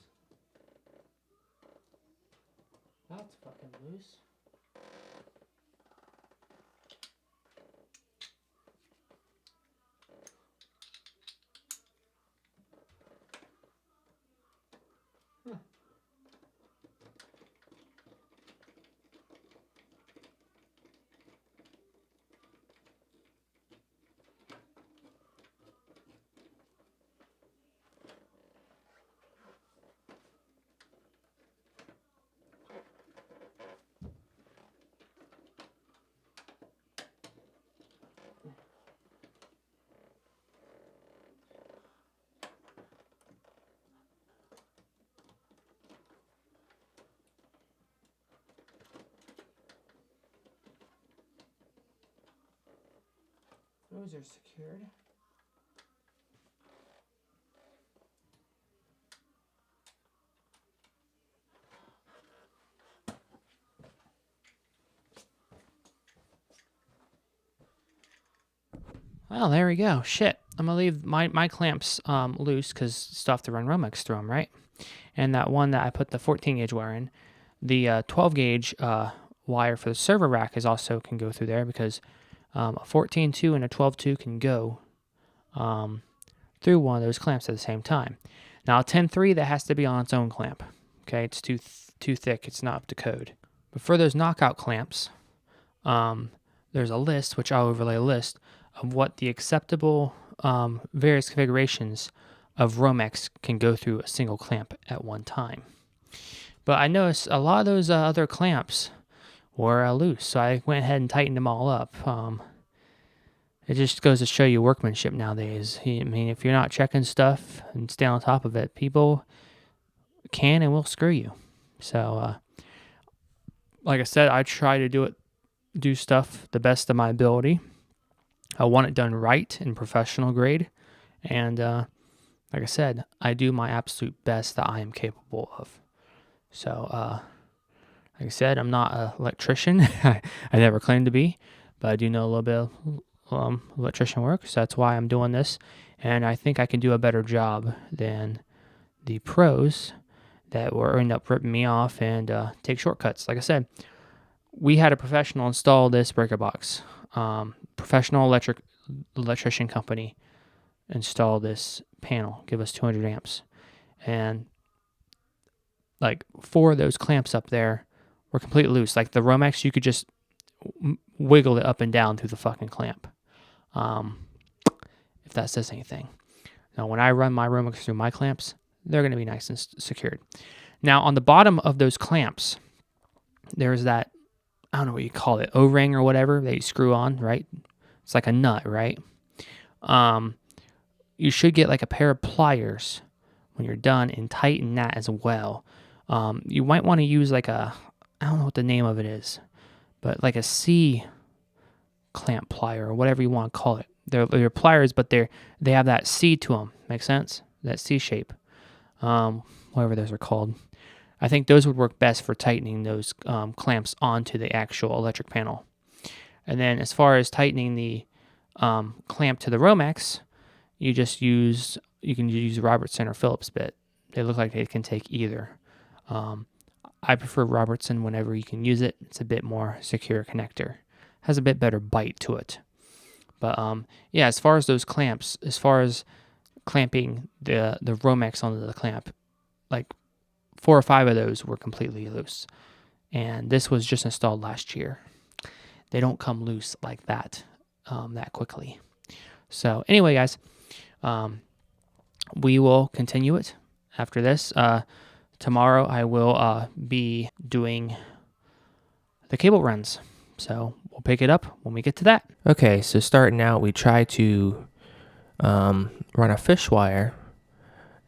That's fucking loose. Huh. Those are secured. Well, there we go. Shit. I'm going to leave my clamps loose because still have to run Romex through them, right? And that one that I put the 14 gauge wire in, the 12 gauge wire for the server rack can go through there because a 14.2 and a 12.2 can go through one of those clamps at the same time. Now, a 10.3, that has to be on its own clamp. Okay, it's too thick. It's not up to code. But for those knockout clamps, there's a list, which I'll overlay a list, of what the acceptable various configurations of Romex can go through a single clamp at one time. But I noticed a lot of those other clamps were loose, so I went ahead and tightened them all up. It just goes to show you workmanship nowadays. I mean, if you're not checking stuff and stay on top of it, people can and will screw you. So, like I said, I try to do stuff the best of my ability. I want it done right in professional grade. And like I said, I do my absolute best that I am capable of. So, like I said, I'm not an electrician. I never claimed to be, but I do know a little bit of electrician work. So that's why I'm doing this. And I think I can do a better job than the pros that will end up ripping me off and take shortcuts. Like I said, we had a professional install this breaker box. Professional electrician company install this panel, give us 200 amps. And like 4 of those clamps up there were completely loose. Like the Romex, you could just wiggle it up and down through the fucking clamp. If that says anything. Now, when I run my Romex through my clamps, they're going to be nice and secured. Now, on the bottom of those clamps, there's that, I don't know what you call it, O-ring or whatever that you screw on, right? It's like a nut, right? You should get like a pair of pliers when you're done and tighten that as well. You might want to use like I don't know what the name of it is, but like a C clamp plier or whatever you want to call it. They're pliers, but they have that C to them. Make sense? That C shape. Whatever those are called. I think those would work best for tightening those clamps onto the actual electric panel. And then as far as tightening the clamp to the Romex, you can use Robertson or Phillips bit. They look like they can take either. I prefer Robertson whenever you can use it. It's a bit more secure connector. Has a bit better bite to it. But yeah, as far as those clamps, as far as clamping the Romex onto the clamp, like 4 or 5 of those were completely loose. And this was just installed last year. They don't come loose like that that quickly. So anyway, guys, we will continue it after this. Tomorrow I will be doing the cable runs. So we'll pick it up when we get to that. Okay, so starting out, we try to run a fish wire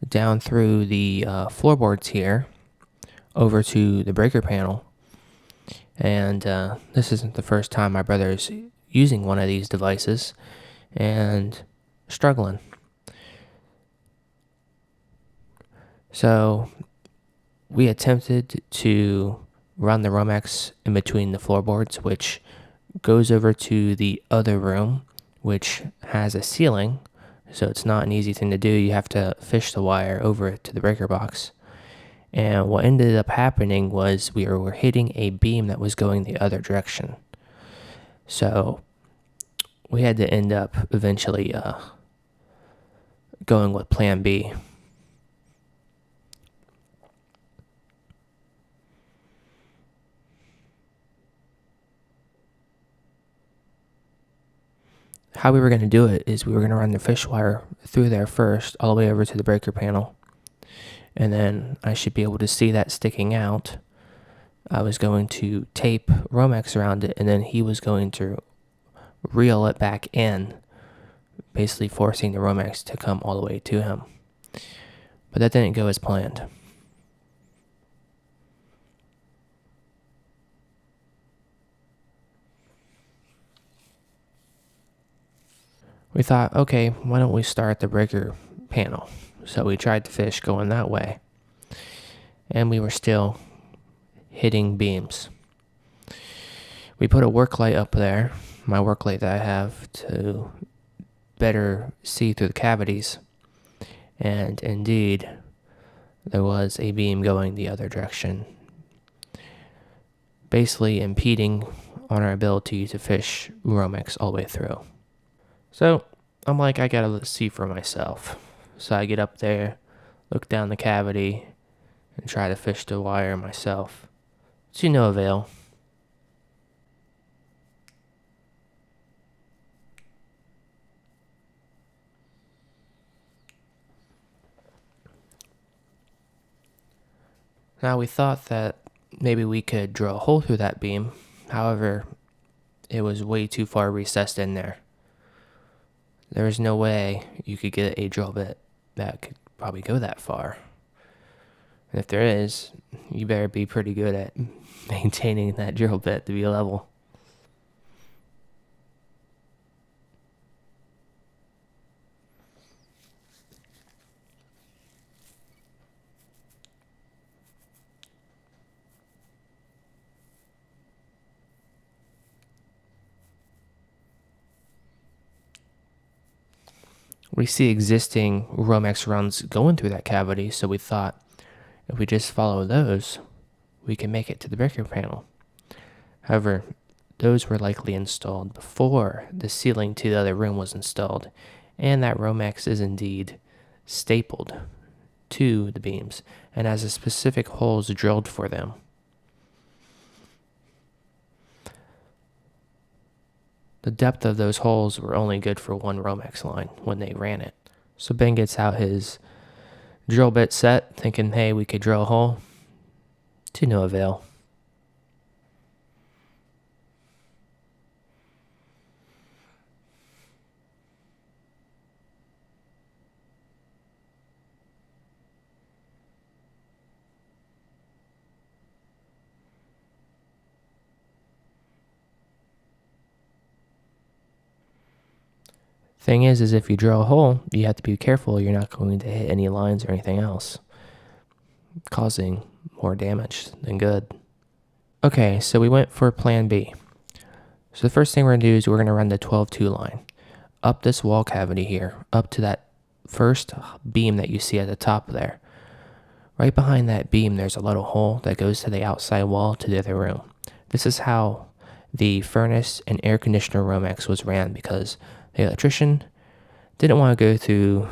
down through the floorboards here over to the breaker panel. And this isn't the first time my brother's using one of these devices and struggling. So we attempted to run the Romex in between the floorboards, which goes over to the other room, which has a ceiling, so it's not an easy thing to do. You have to fish the wire over to the breaker box. And what ended up happening was we were hitting a beam that was going the other direction. So we had to end up eventually going with plan B. How we were going to do it is we were going to run the fish wire through there first, all the way over to the breaker panel. And then I should be able to see that sticking out. I was going to tape Romex around it, and then he was going to reel it back in, basically forcing the Romex to come all the way to him. But that didn't go as planned. We thought, okay, why don't we start the breaker panel? So we tried to fish going that way. And we were still hitting beams. We put a work light up there, my work light that I have, to better see through the cavities. And indeed, there was a beam going the other direction, basically impeding on our ability to fish Romex all the way through. So I'm like, I gotta see for myself. So I get up there, look down the cavity, and try to fish the wire myself to no avail. Now we thought that maybe we could drill a hole through that beam. However, it was way too far recessed in there. There is no way you could get a drill bit that could probably go that far. And if there is, you better be pretty good at maintaining that drill bit to be level. We see existing Romex runs going through that cavity, so we thought if we just follow those, we can make it to the breaker panel. However, those were likely installed before the ceiling to the other room was installed, and that Romex is indeed stapled to the beams and has a specific holes drilled for them. The depth of those holes were only good for one Romex line when they ran it. So Ben gets out his drill bit set, thinking, hey, we could drill a hole. To no avail. Thing is if you drill a hole, you have to be careful you're not going to hit any lines or anything else, causing more damage than good. Okay, so we went for plan B. So the first thing we're going to do is we're going to run the 12-2 line up this wall cavity here, up to that first beam that you see at the top there. Right behind that beam, there's a little hole that goes to the outside wall to the other room. This is how the furnace and air conditioner Romex was ran, because the electrician didn't want to go through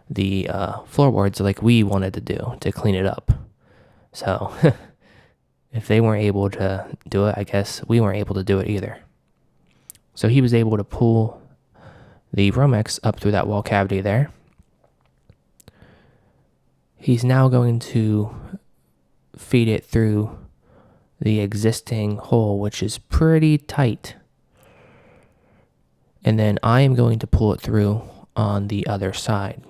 the floorboards like we wanted to do to clean it up. So if they weren't able to do it, I guess we weren't able to do it either. So he was able to pull the Romex up through that wall cavity there. He's now going to feed it through the existing hole, which is pretty tight. And then I am going to pull it through on the other side.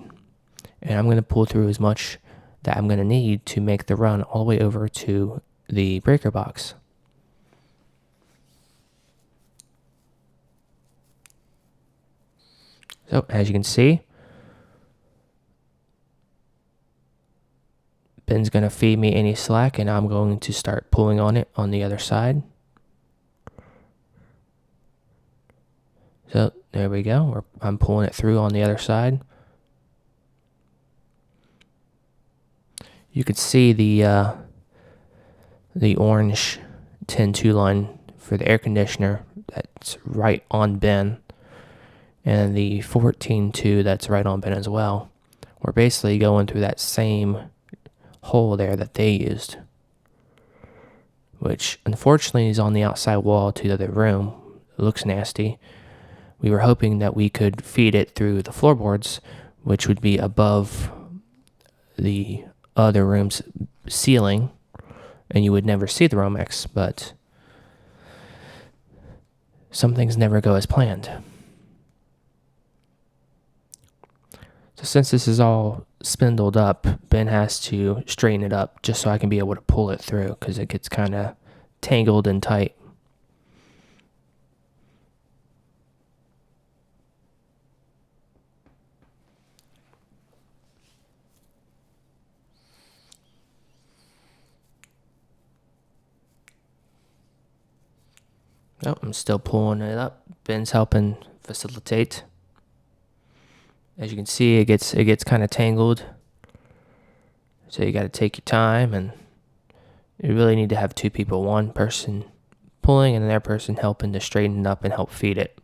And I'm going to pull through as much that I'm going to need to make the run all the way over to the breaker box. So as you can see, Ben's going to feed me any slack, and I'm going to start pulling on it on the other side. So there we go. I'm pulling it through on the other side. You could see the orange 10-2 line for the air conditioner that's right on Ben, and the 14-2 that's right on Ben as well. We're basically going through that same hole there that they used, which unfortunately is on the outside wall to the other room. It looks nasty. We were hoping that we could feed it through the floorboards, which would be above the other room's ceiling, and you would never see the Romex, but some things never go as planned. So since this is all spindled up, Ben has to straighten it up just so I can be able to pull it through, because it gets kind of tangled and tight. Oh, I'm still pulling it up. Ben's helping facilitate. As you can see, it gets kind of tangled. So you got to take your time, and you really need to have two people, one person pulling and another person helping to straighten it up and help feed it.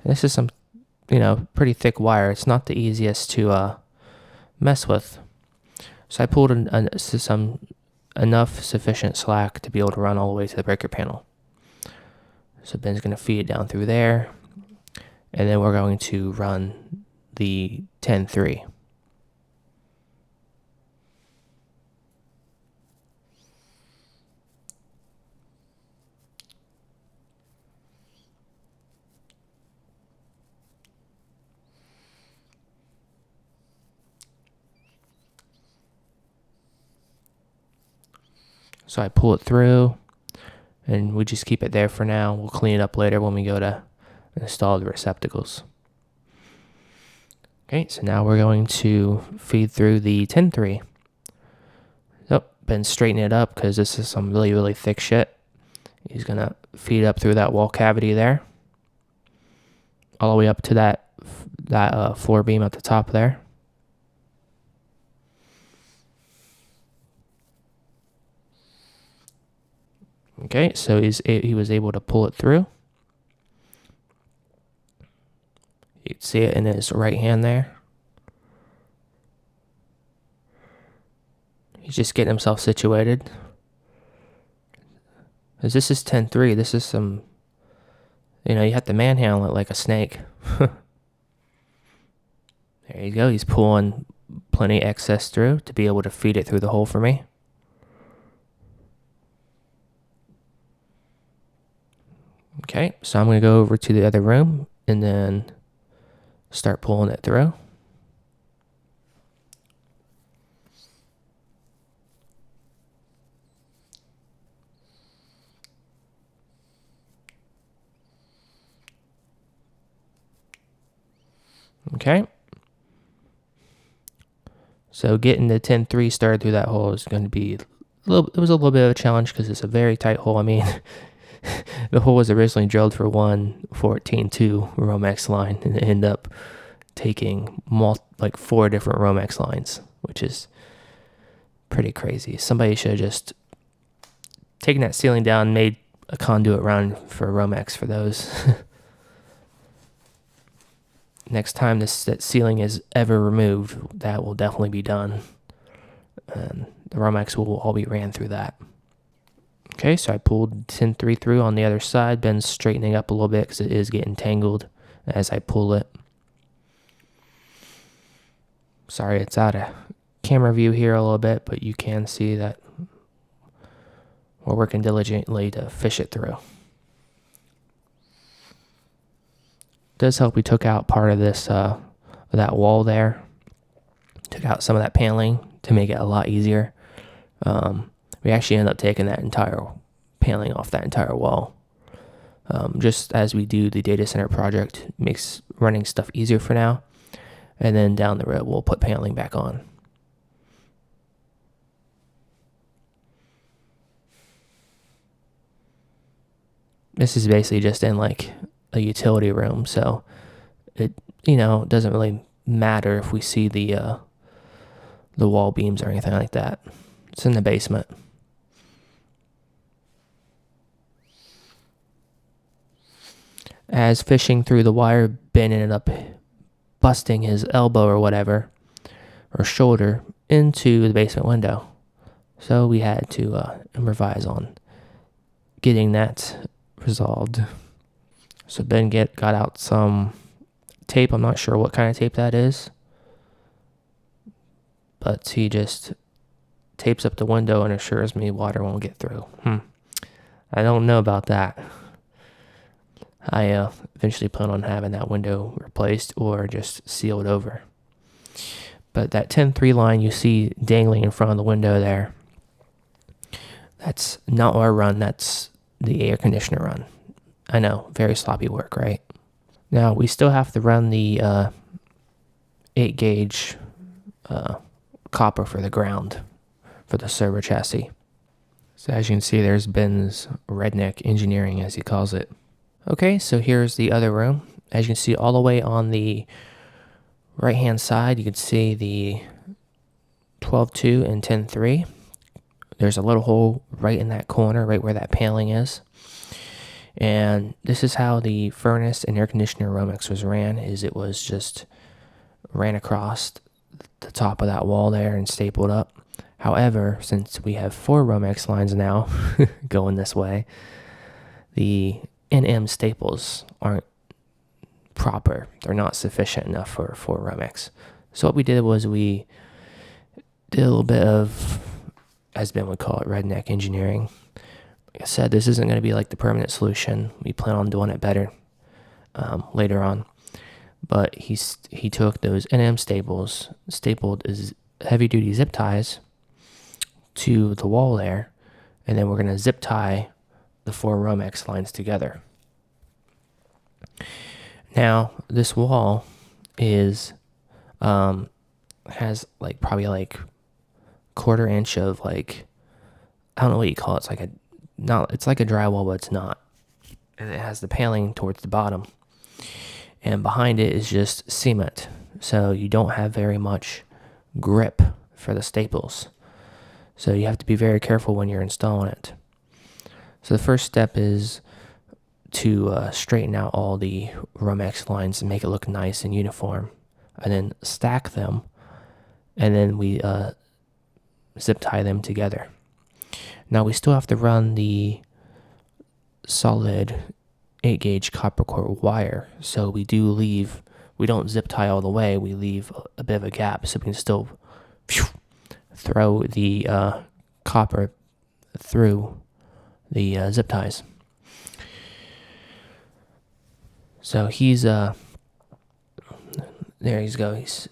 This is some, pretty thick wire. It's not the easiest to mess with. So I pulled some enough sufficient slack to be able to run all the way to the breaker panel. So Ben's going to feed it down through there, and then we're going to run the 10-3. So I pull it through, and we just keep it there for now. We'll clean it up later when we go to install the receptacles. Okay, so now we're going to feed through the 10-3. Oh, Ben's straightening it up because this is some really, really thick shit. He's going to feed up through that wall cavity there, all the way up to that floor beam at the top there. Okay, so he was able to pull it through. You can see it in his right hand there. He's just getting himself situated. Because this is 10-3. This is some, you have to manhandle it like a snake. There you go. He's pulling plenty of excess through to be able to feed it through the hole for me. Okay, so I'm going to go over to the other room and then start pulling it through. Okay. So getting the 10-3 started through that hole is going to be it was a little bit of a challenge because it's a very tight hole. I mean, the hole was originally drilled for one 14-2 Romex line, and it ended up taking 4 different Romex lines, which is pretty crazy. Somebody should have just taken that ceiling down and made a conduit run for Romex for those. Next time that ceiling is ever removed, that will definitely be done. And the Romex will all be ran through that. Okay, so I pulled 10-3 through on the other side. Ben's straightening up a little bit because it is getting tangled as I pull it. Sorry, it's out of camera view here a little bit, but you can see that we're working diligently to fish it through. Does help we took out part of this that wall there. Took out some of that paneling to make it a lot easier. We actually ended up taking that entire paneling off that entire wall. Just as we do the data center project, makes running stuff easier for now. And then down the road, we'll put paneling back on. This is basically just in like a utility room, so it doesn't really matter if we see the wall beams or anything like that. It's in the basement. As fishing through the wire, Ben ended up busting his elbow or whatever, or shoulder, into the basement window. So we had to improvise on getting that resolved. So Ben got out some tape. I'm not sure what kind of tape that is, but he just tapes up the window and assures me water won't get through. I don't know about that. I eventually plan on having that window replaced or just sealed over. But that 10-3 line you see dangling in front of the window there, that's not our run, that's the air conditioner run. I know, very sloppy work, right? Now, we still have to run the 8-gauge copper for the ground for the server chassis. So as you can see, there's Ben's redneck engineering, as he calls it. Okay, so here's the other room. As you can see, all the way on the right-hand side, you can see the 12-2 and 10-3. There's a little hole right in that corner, right where that paneling is.
And this is how the furnace and air conditioner Romex was ran, is it was just ran across the top of that wall there and stapled up. However, since we have 4 Romex lines now going this way, the NM staples aren't proper. They're not sufficient enough for 4 Romex. So what we did was we did a little bit of, as Ben would call it, redneck engineering. Like I said, this isn't going to be like the permanent solution. We plan on doing it better later on. But he took those NM staples, stapled as heavy-duty zip ties to the wall there, and then we're going to zip tie the 4 Romex lines together. Now, this wall is has like probably like 1/4 inch of like, I don't know what you call it. It's like a drywall, but it's not. And it has the paneling towards the bottom. And behind it is just cement. So you don't have very much grip for the staples. So you have to be very careful when you're installing it. So the first step is to straighten out all the Romex lines and make it look nice and uniform. And then stack them. And then we zip tie them together. Now we still have to run the solid 8-gauge copper core wire. So we don't zip tie all the way. We leave a bit of a gap so we can still throw the copper through the zip ties. So he's there he's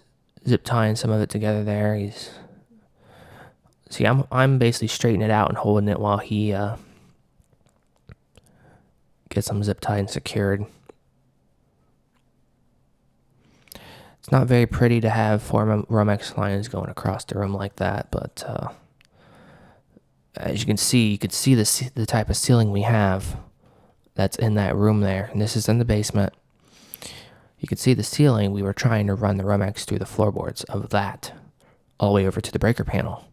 zip tying some of it together there. I'm basically straightening it out and holding it while he gets them zip tied and secured. It's not very pretty to have 4 Romex lines going across the room like that, but as you can see the type of ceiling we have that's in that room there, and this is in the basement. You can see the ceiling. We were trying to run the Romex through the floorboards of that all the way over to the breaker panel,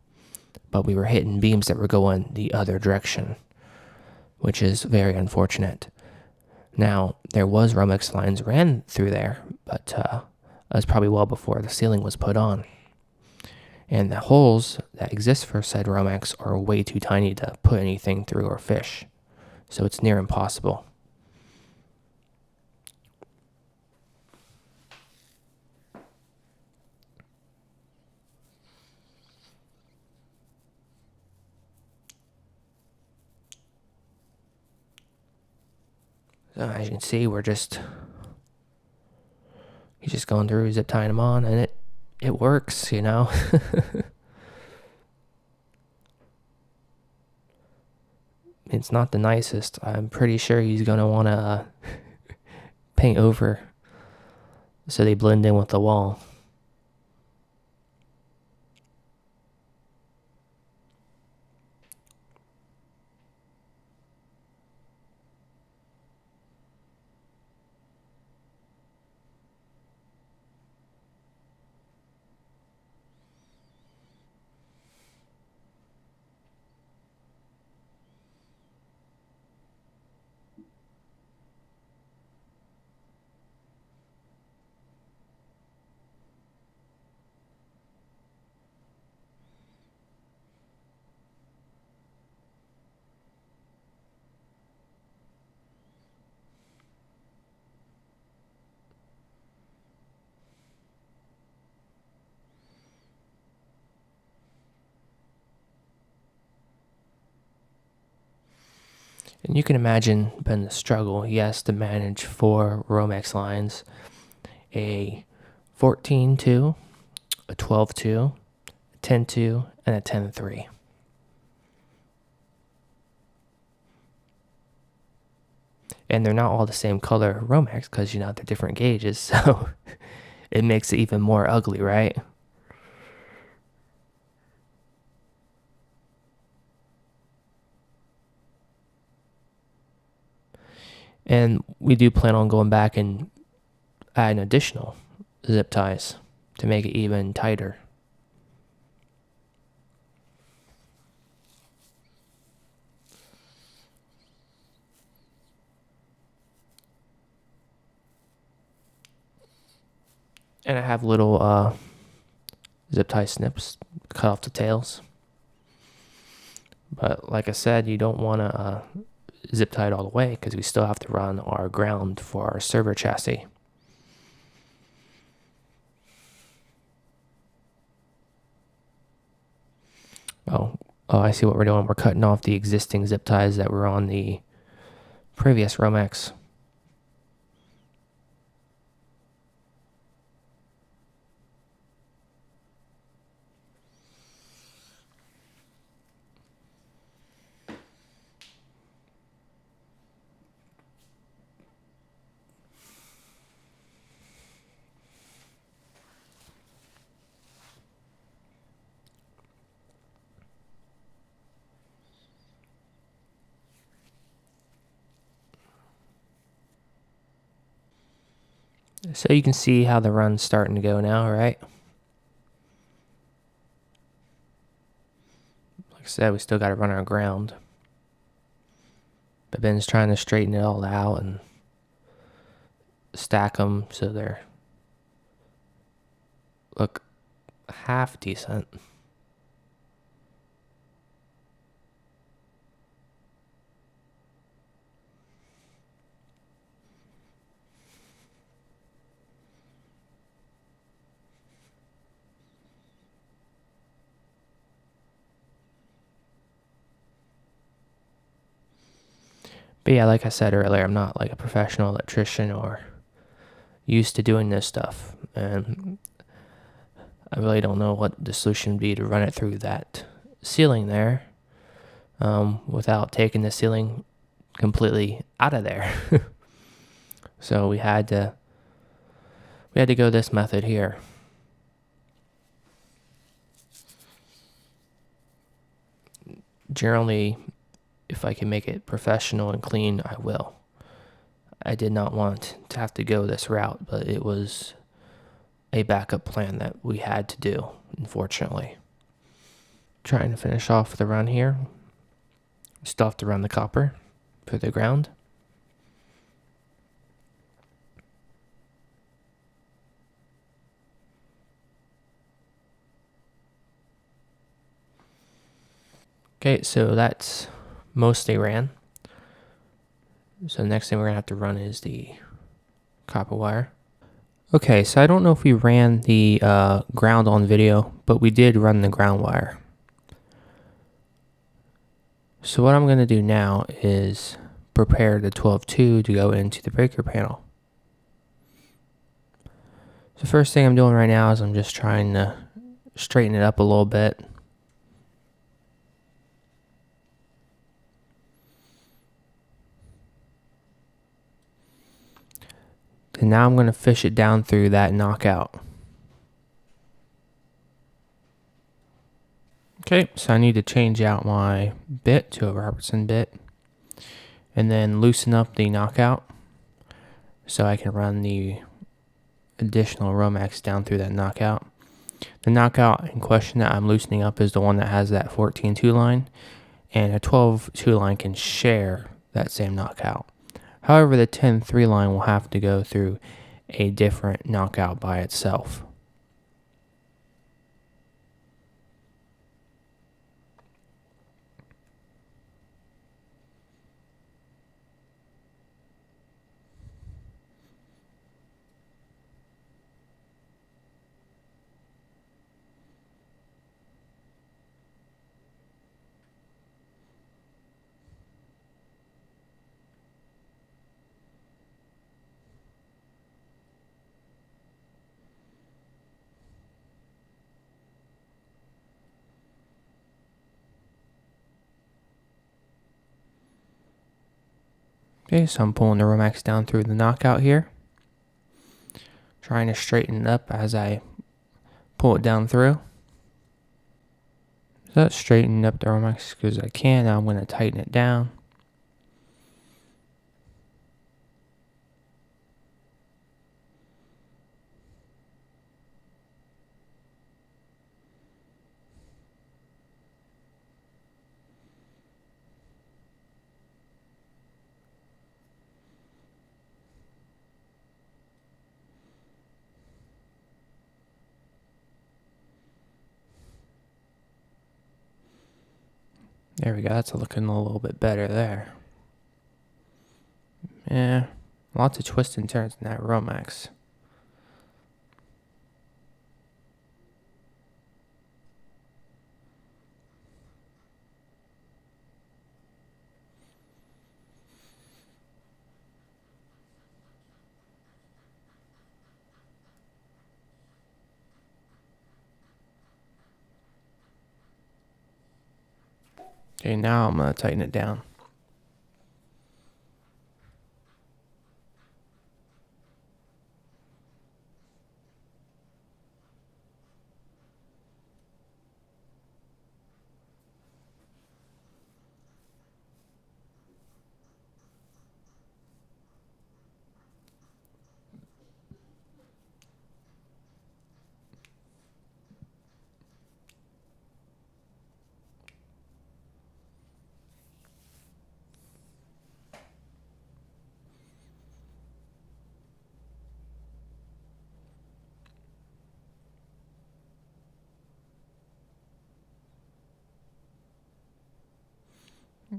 but we were hitting beams that were going the other direction, which is very unfortunate. Now, there was Romex lines ran through there, but that was probably well before the ceiling was put on. And the holes that exist for said Romex are way too tiny to put anything through or fish, so it's near impossible. So as you can see, he's just going through, zip tying them on, and it works, It's not the nicest. I'm pretty sure he's going to want to paint over so they blend in with the wall. And you can imagine, Ben, the struggle he has to manage 4 Romex lines, a 14-2, a 12-2, a 10-2, and a 10-3. And they're not all the same color Romex because, they're different gauges, so it makes it even more ugly, right? And we do plan on going back and adding additional zip ties to make it even tighter. And I have little zip tie snips, cut off the tails. But like I said, you don't want to zip tie it all the way because we still have to run our ground for our server chassis. Oh, I see what we're doing. We're cutting off the existing zip ties that were on the previous Romex. So you can see how the run's starting to go now, right? Like I said, we still got to run our ground. But Ben's trying to straighten it all out and stack them so they're look half decent. But yeah, like I said earlier, I'm not like a professional electrician or used to doing this stuff. And I really don't know what the solution would be to run it through that ceiling there without taking the ceiling completely out of there. So we had to go this method here. Generally, if I can make it professional and clean, I will. I did not want to have to go this route, but it was a backup plan that we had to do, unfortunately. Trying to finish off the run here. Still have to run the copper for the ground. Okay, so that's mostly ran. So the next thing we're going to have to run is the copper wire. Okay, so I don't know if we ran the ground on video, but we did run the ground wire. So what I'm going to do now is prepare the 12-2 to go into the breaker panel. So first thing I'm doing right now is I'm just trying to straighten it up a little bit. And now I'm going to fish it down through that knockout. Okay, so I need to change out my bit to a Robertson bit and then loosen up the knockout so I can run the additional Romex down through that knockout. The knockout in question that I'm loosening up is the one that has that 14-2 line, and a 12-2 line can share that same knockout. However, the 10-3 line will have to go through a different knockout by itself. Okay, so I'm pulling the Romex down through the knockout here. Trying to straighten it up as I pull it down through. So that's straightening up the Romex as good as I can. Now I'm going to tighten it down. There we go. That's looking a little bit better there. Yeah, lots of twists and turns in that Romex. Okay, now I'm going to tighten it down.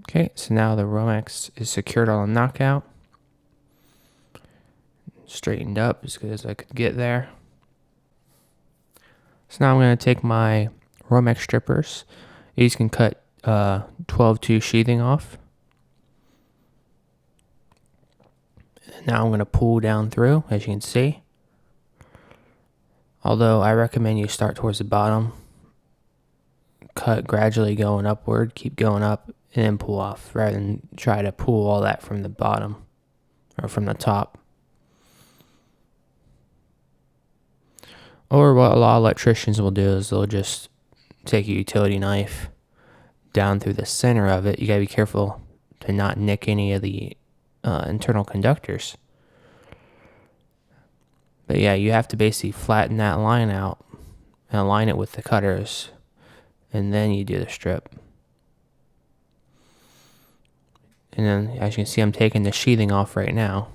Okay, so now the Romex is secured on a knockout. Straightened up as good as I could get there. So now I'm going to take my Romex strippers. These can cut 12-2 sheathing off. And now I'm going to pull down through, as you can see. Although I recommend you start towards the bottom, cut gradually going upward, keep going up, and then pull off, rather than try to pull all that from the bottom or from the top. Or what a lot of electricians will do is they'll just take a utility knife down through the center of it. You gotta be careful to not nick any of the internal conductors. But yeah, you have to basically flatten that line out and align it with the cutters, and then you do the strip. And then, as you can see, I'm taking the sheathing off right now,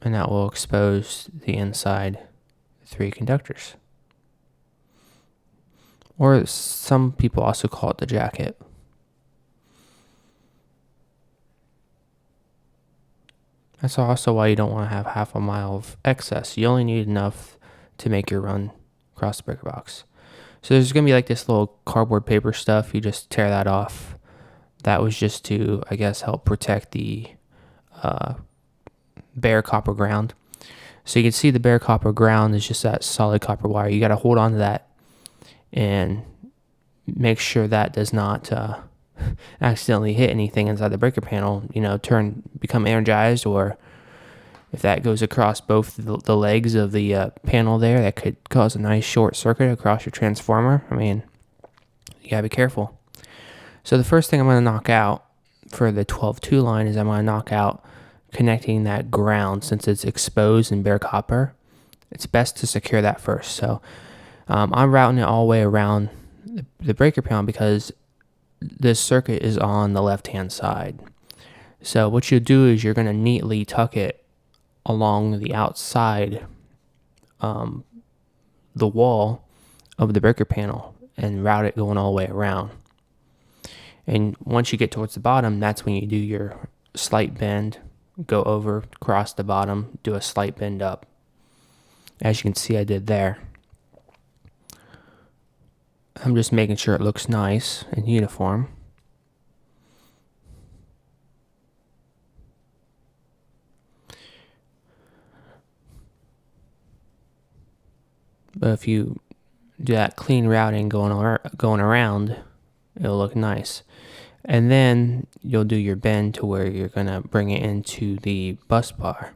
and that will expose the inside 3 conductors. Or some people also call it the jacket. That's also why you don't want to have half a mile of excess. You only need enough to make your run across the breaker box. So there's going to be like this little cardboard paper stuff. You just tear that off. That was just to, I guess, help protect the bare copper ground. So you can see the bare copper ground is just that solid copper wire. You got to hold on to that and make sure that does not accidentally hit anything inside the breaker panel, become energized, or if that goes across both the legs of the panel there, that could cause a nice short circuit across your transformer. I mean, you gotta be careful. So the first thing I'm going to knock out for the 12-2 line is I'm going to knock out connecting that ground. Since it's exposed in bare copper, it's best to secure that first. So I'm routing it all the way around the breaker panel because this circuit is on the left-hand side. So what you do is you're going to neatly tuck it along the outside, the wall of the breaker panel, and route it going all the way around. And once you get towards the bottom, that's when you do your slight bend, go over, cross the bottom, do a slight bend up. As you can see, I did there. I'm just making sure it looks nice and uniform. But if you do that clean routing going around, it'll look nice. And then you'll do your bend to where you're going to bring it into the bus bar.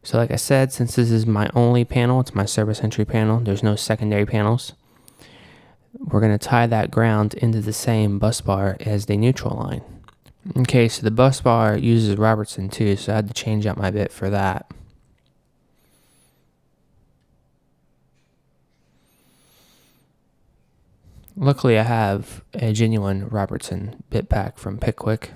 So like I said, since this is my only panel, it's my service entry panel, there's no secondary panels, we're going to tie that ground into the same bus bar as the neutral line. Okay, so the bus bar uses Robertson too, so I had to change out my bit for that. Luckily, I have a genuine Robertson bit pack from Pickwick.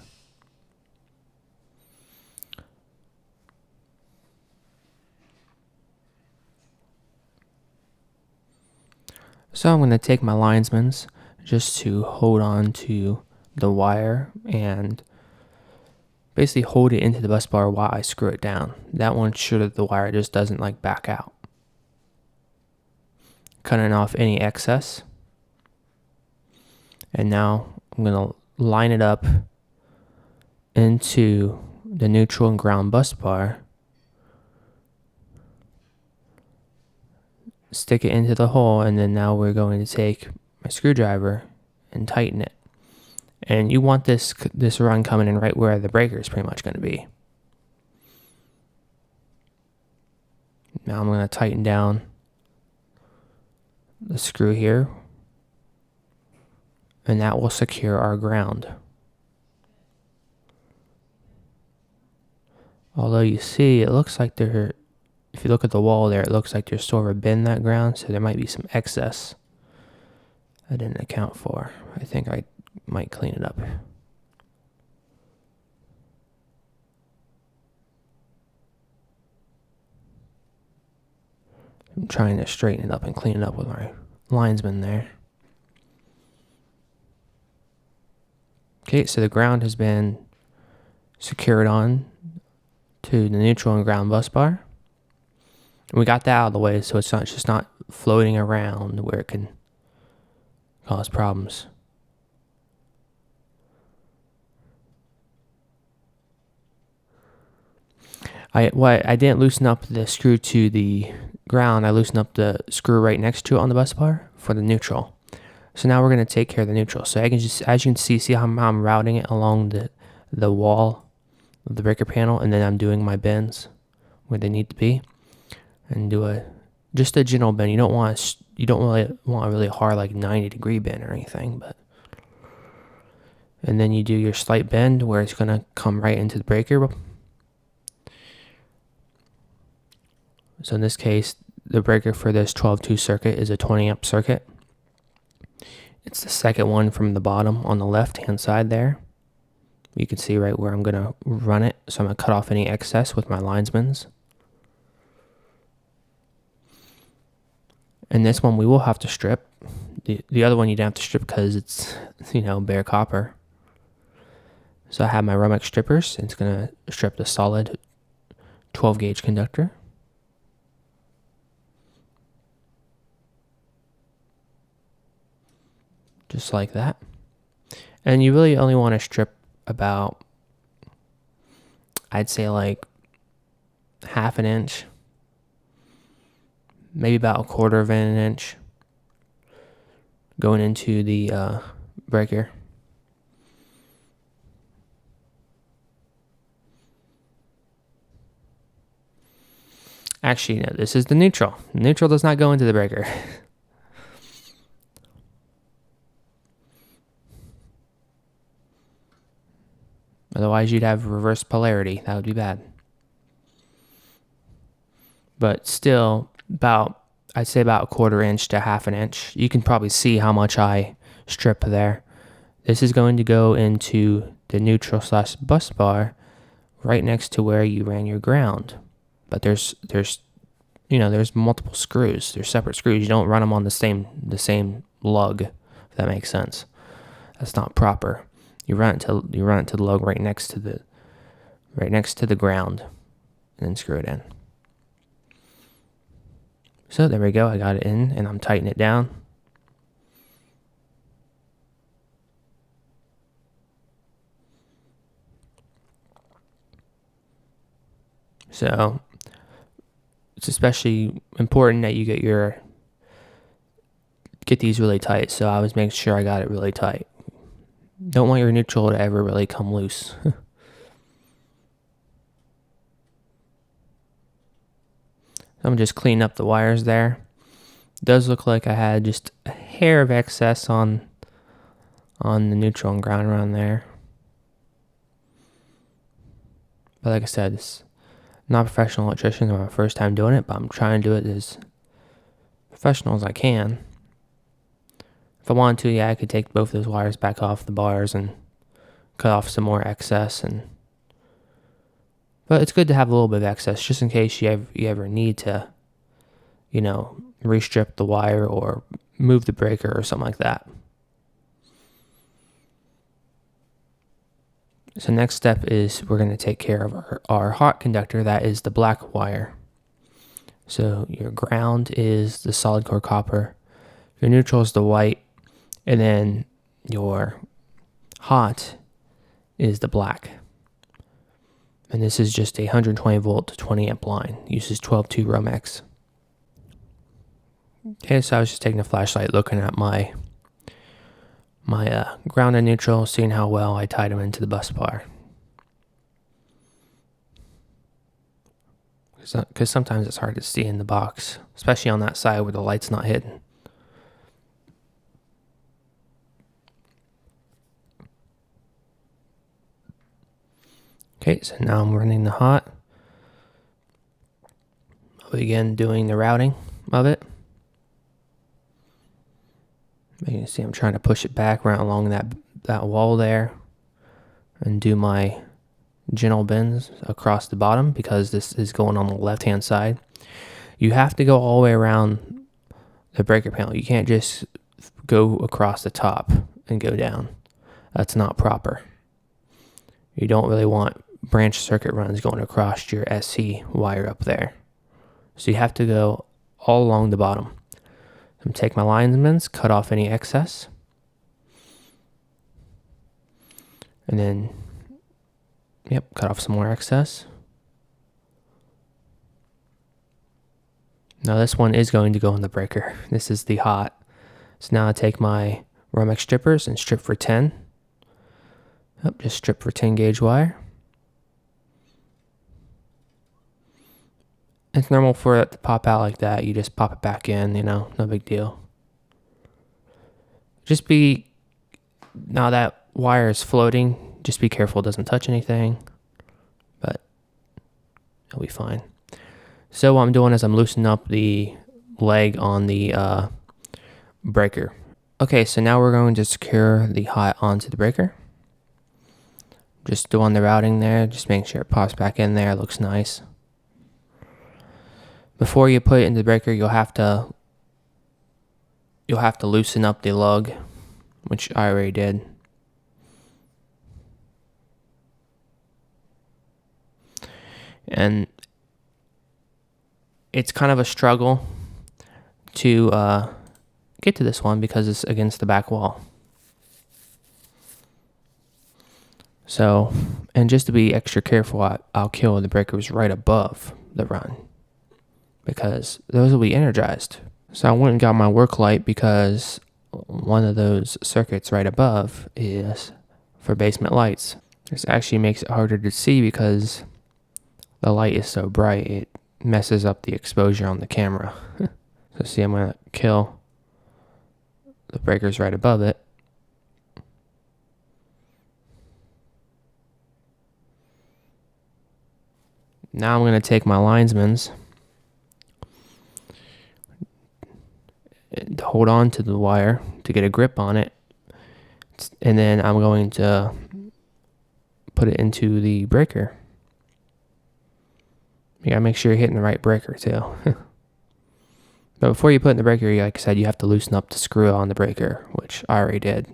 So I'm going to take my linesman's, just to hold on to the wire and basically hold it into the bus bar while I screw it down. That one, sure that the wire just doesn't like back out. Cutting off any excess. And now I'm going to line it up into the neutral and ground bus bar. Stick it into the hole, and then now we're going to take my screwdriver and tighten it. And you want this run coming in right where the breaker is pretty much going to be. Now I'm going to tighten down the screw here, and that will secure our ground. Although you see, it looks like if you look at the wall there, it looks like there's sort of a bend in that ground, so there might be some excess I didn't account for. I think I might clean it up. I'm trying to straighten it up and clean it up with my linesman there. Okay, so the ground has been secured on to the neutral and ground bus bar. We got that out of the way, so it's just not floating around where it can cause problems. I didn't loosen up the screw to the ground. I loosened up the screw right next to it on the bus bar for the neutral. So now we're going to take care of the neutral. So I can just, as you can see how I'm routing it along the wall of the breaker panel, and then I'm doing my bends where they need to be, and do just a general bend. You don't really want a really hard like 90-degree bend or anything, but. And then you do your slight bend where it's going to come right into the breaker. So in this case, the breaker for this 12-2 circuit is a 20 amp circuit. It's the second one from the bottom on the left hand side there. You can see right where I'm going to run it. So I'm going to cut off any excess with my linesmans. And this one we will have to strip. The other one you don't have to strip because it's, bare copper. So I have my Romex strippers. It's going to strip the solid 12 gauge conductor. Just like that. And you really only want to strip about, I'd say like half an inch, maybe about a quarter of an inch going into the breaker. Actually, no, this is the neutral. The neutral does not go into the breaker. Otherwise, you'd have reverse polarity. That would be bad. But still, I'd say about a quarter inch to half an inch. You can probably see how much I strip there. This is going to go into the neutral / bus bar right next to where you ran your ground. But there's multiple screws. There's separate screws. You don't run them on the same lug, if that makes sense. That's not proper. You run it to the lug right next to the ground, and then screw it in. So there we go. I got it in, and I'm tightening it down. So it's especially important that you get these really tight. So I was making sure I got it really tight. Don't want your neutral to ever really come loose. I'm just cleaning up the wires there. It does look like I had just a hair of excess on the neutral and ground around there. But like I said, it's not a professional electrician. It's my first time doing it, but I'm trying to do it as professional as I can. If I wanted to, I could take both those wires back off the bars and cut off some more excess. But it's good to have a little bit of excess just in case you ever need to, restrip the wire or move the breaker or something like that. So next step is we're going to take care of our hot conductor. That is the black wire. So your ground is the solid core copper, your neutral is the white, and then your hot is the black. And this is just a 120 volt to 20 amp line. Uses 12-2 Romex. Okay, so I was just taking a flashlight, looking at my ground and neutral, seeing how well I tied them into the bus bar. Because sometimes it's hard to see in the box, especially on that side where the light's not hidden. Okay, so now I'm running the hot. I'll begin doing the routing of it. You can see I'm trying to push it back right along that wall there and do my gentle bends across the bottom because this is going on the left hand side. You have to go all the way around the breaker panel. You can't just go across the top and go down. That's not proper. You don't really want branch circuit runs going across your SC wire up there. So you have to go all along the bottom. I'm take my linemen's, cut off any excess, and then cut off some more excess. Now this one is going to go in the breaker. This is the hot. So now I take my Romex strippers and strip for 10. Just strip for 10 gauge wire. It's normal for it to pop out like that. You just pop it back in, no big deal. Now that wire is floating, just be careful it doesn't touch anything, but it'll be fine. So what I'm doing is I'm loosening up the leg on the breaker. Okay, so now we're going to secure the hot onto the breaker. Just doing the routing there, just making sure it pops back in there, looks nice. Before you put it in the breaker, you'll have to loosen up the lug, which I already did. And it's kind of a struggle to get to this one because it's against the back wall. So, and just to be extra careful, I'll kill the breakers right above the run because those will be energized. So I went and got my work light because one of those circuits right above is for basement lights. This actually makes it harder to see because the light is so bright, it messes up the exposure on the camera. So see, I'm going to kill the breakers right above it. Now I'm going to take my linesman's and hold on to the wire to get a grip on it. And then I'm going to put it into the breaker. You gotta make sure you're hitting the right breaker too. But before you put it in the breaker, like I said, you have to loosen up the screw on the breaker, which I already did.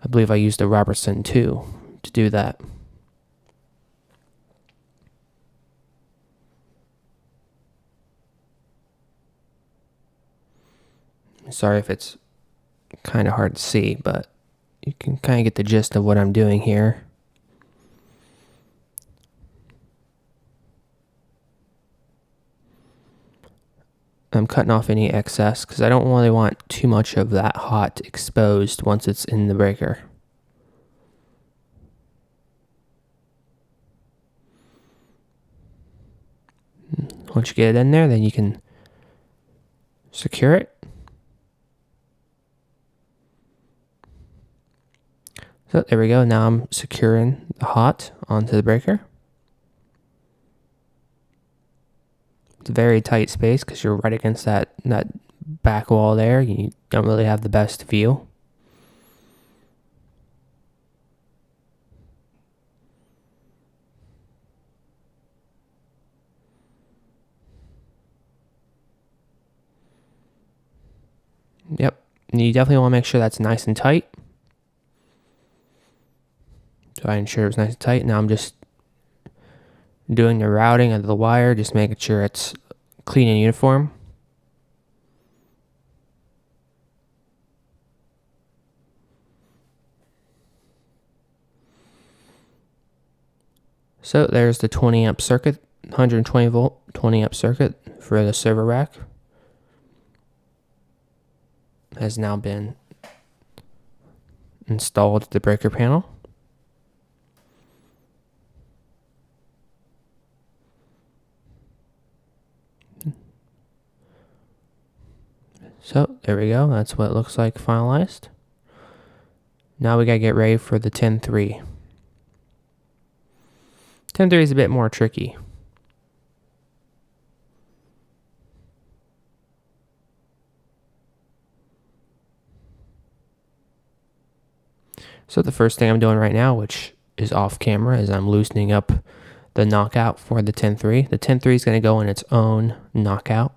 I believe I used a Robertson 2 to do that. Sorry if it's kind of hard to see, but you can kind of get the gist of what I'm doing here. I'm cutting off any excess because I don't really want too much of that hot exposed once it's in the breaker. Once you get it in there, then you can secure it. So there we go. Now I'm securing the hot onto the breaker. It's a very tight space because you're right against that back wall there. You don't really have the best view. Yep. And you definitely want to make sure that's nice and tight. So I ensured it was nice and tight. Now I'm just doing the routing of the wire, just making sure it's clean and uniform. So there's the 20 amp circuit, 120 volt, 20 amp circuit for the server rack. Has now been installed to the breaker panel. So there we go. That's what it looks like finalized. Now we gotta get ready for the 10.3. 10.3 is a bit more tricky. So the first thing I'm doing right now, which is off camera, is I'm loosening up the knockout for the 10.3. The 10.3 is going to go in its own knockout.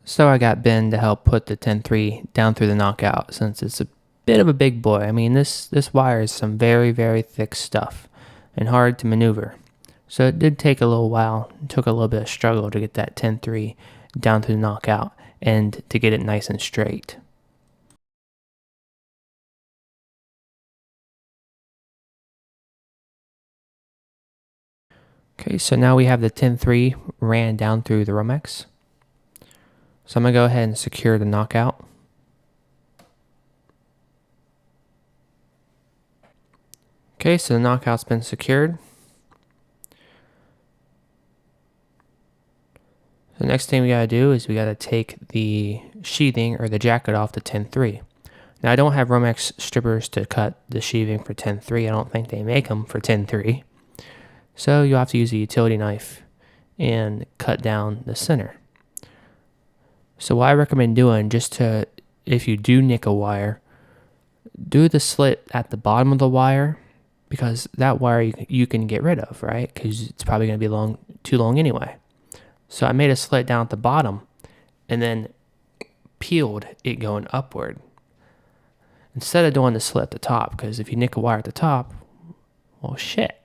So I got Ben to help put the 10.3 down through the knockout since it's a bit of a big boy. I mean, this wire is some very, very thick stuff and hard to maneuver. So it did take a little while. It took a little bit of struggle to get that 10.3 down through the knockout and to get it nice and straight. Okay, so now we have the 10.3 ran down through the Romex. So I'm going to go ahead and secure the knockout. Okay, so the knockout's been secured. The next thing we got to do is we got to take the sheathing or the jacket off the 10.3. Now I don't have Romex strippers to cut the sheathing for 10.3. I don't think they make them for 10.3. So you'll have to use a utility knife and cut down the center. So what I recommend doing, if you do nick a wire, do the slit at the bottom of the wire, because that wire you can get rid of, right? Because it's probably going to be too long anyway. So I made a slit down at the bottom and then peeled it going upward, instead of doing the slit at the top, because if you nick a wire at the top, well, shit,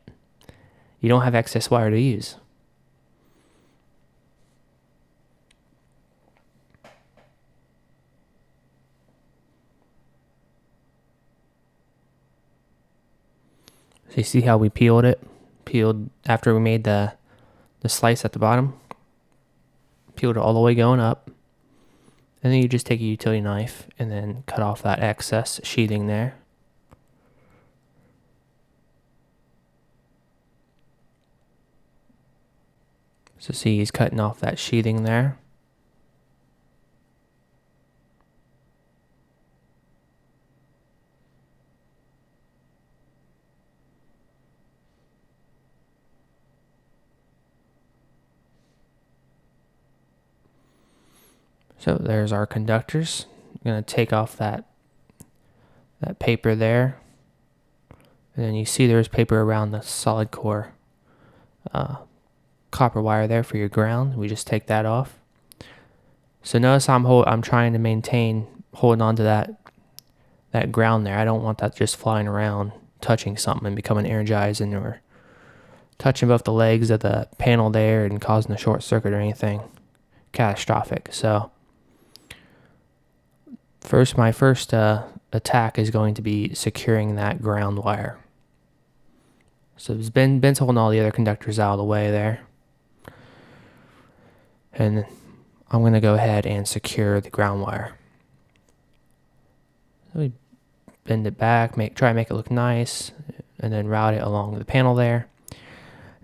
you don't have excess wire to use. So you see how we peeled it? Peeled after we made the slice at the bottom. Peeled it all the way going up. And then you just take a utility knife and then cut off that excess sheathing there. So see, he's cutting off that sheathing there. So there's our conductors. I'm going to take off that paper there. And then you see there's paper around the solid core copper wire there for your ground. We just take that off. So notice I'm trying to maintain holding on to that ground there. I don't want that just flying around, touching something and becoming energizing, or touching both the legs of the panel there and causing a short circuit or anything catastrophic. So my first attack is going to be securing that ground wire. So Ben's holding all the other conductors out of the way there. And I'm going to go ahead and secure the ground wire. So we bend it back, try to make it look nice, and then route it along the panel there.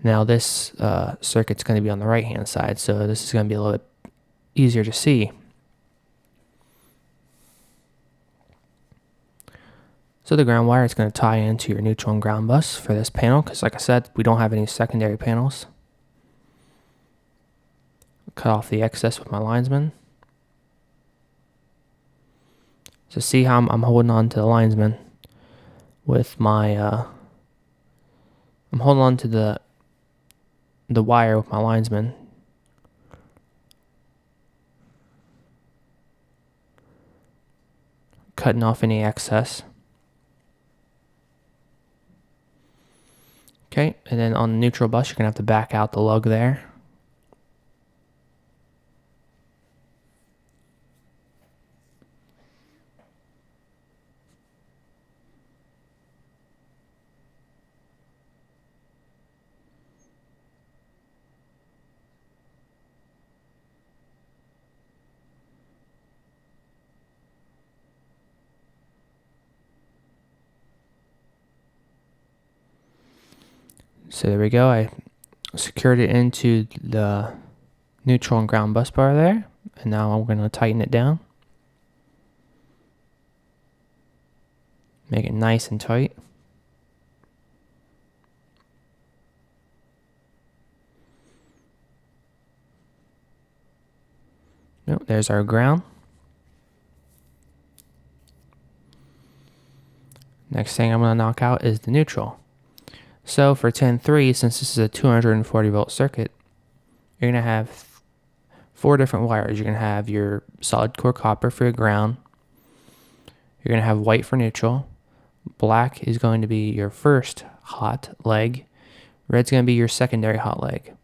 Now this circuit's going to be on the right hand side, so this is going to be a little bit easier to see. So the ground wire is going to tie into your neutral and ground bus for this panel, because like I said, we don't have any secondary panels. Cut off the excess with my linesman. So see how I'm holding on to the linesman with my I'm holding on to the wire with my linesman. Cutting off any excess. Okay, and then on the neutral bus, you're going to have to back out the lug there. So there we go. I secured it into the neutral and ground bus bar there. And now I'm going to tighten it down. Make it nice and tight. Nope, there's our ground. Next thing I'm going to knock out is the neutral. So for 10.3, since this is a 240 volt circuit, you're going to have 4 different wires. You're going to have your solid core copper for your ground. You're going to have white for neutral. Black is going to be your first hot leg. Red's going to be your secondary hot leg.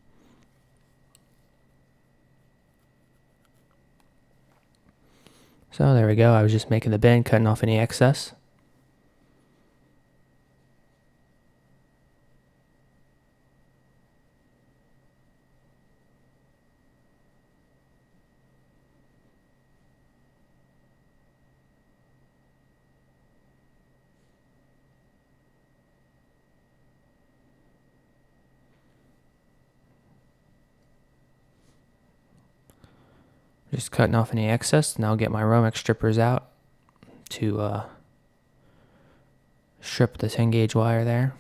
So there we go. I was just making the bend, cutting off any excess. Just cutting off any excess. Now I'll get my Romex strippers out to strip the 10 gauge wire there.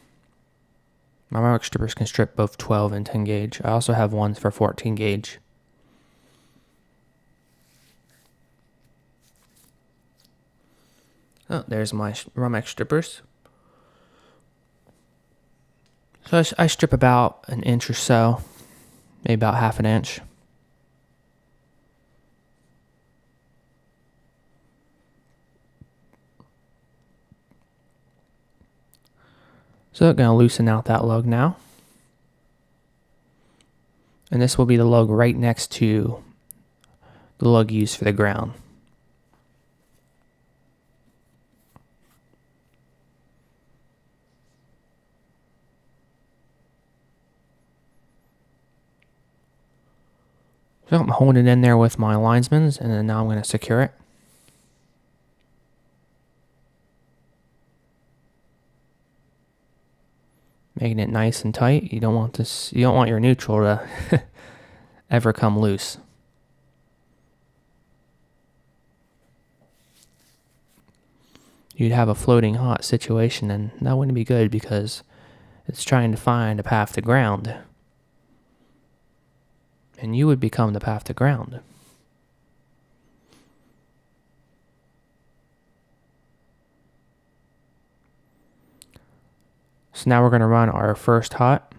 My Romex strippers can strip both 12 and 10 gauge. I also have ones for 14 gauge. Oh, there's my Romex strippers. So I strip about an inch or so, maybe about half an inch. So I'm going to loosen out that lug now. And this will be the lug right next to the lug used for the ground. So I'm holding it in there with my linesmans, and then now I'm going to secure it. Making it nice and tight. You don't want this. You don't want your neutral to ever come loose. You'd have a floating hot situation, and that wouldn't be good because it's trying to find a path to ground. And you would become the path to ground. So now we're going to run our first hot.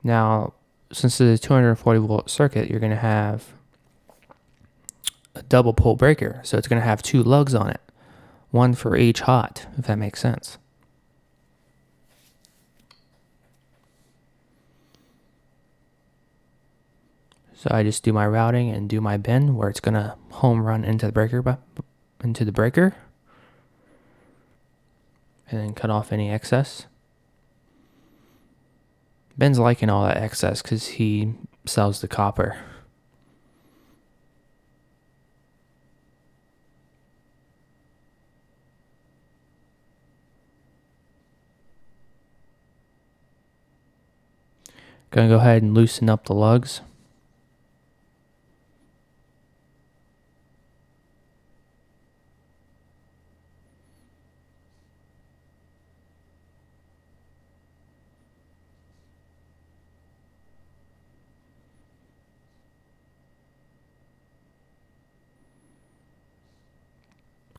Now, since it's a 240 volt circuit, you're going to have a double pole breaker. So it's going to have 2 lugs on it. One for each hot, if that makes sense. So I just do my routing and do my bend where it's going to home run into the breaker, and then cut off any excess. Ben's liking all that excess because he sells the copper. Gonna go ahead and loosen up the lugs.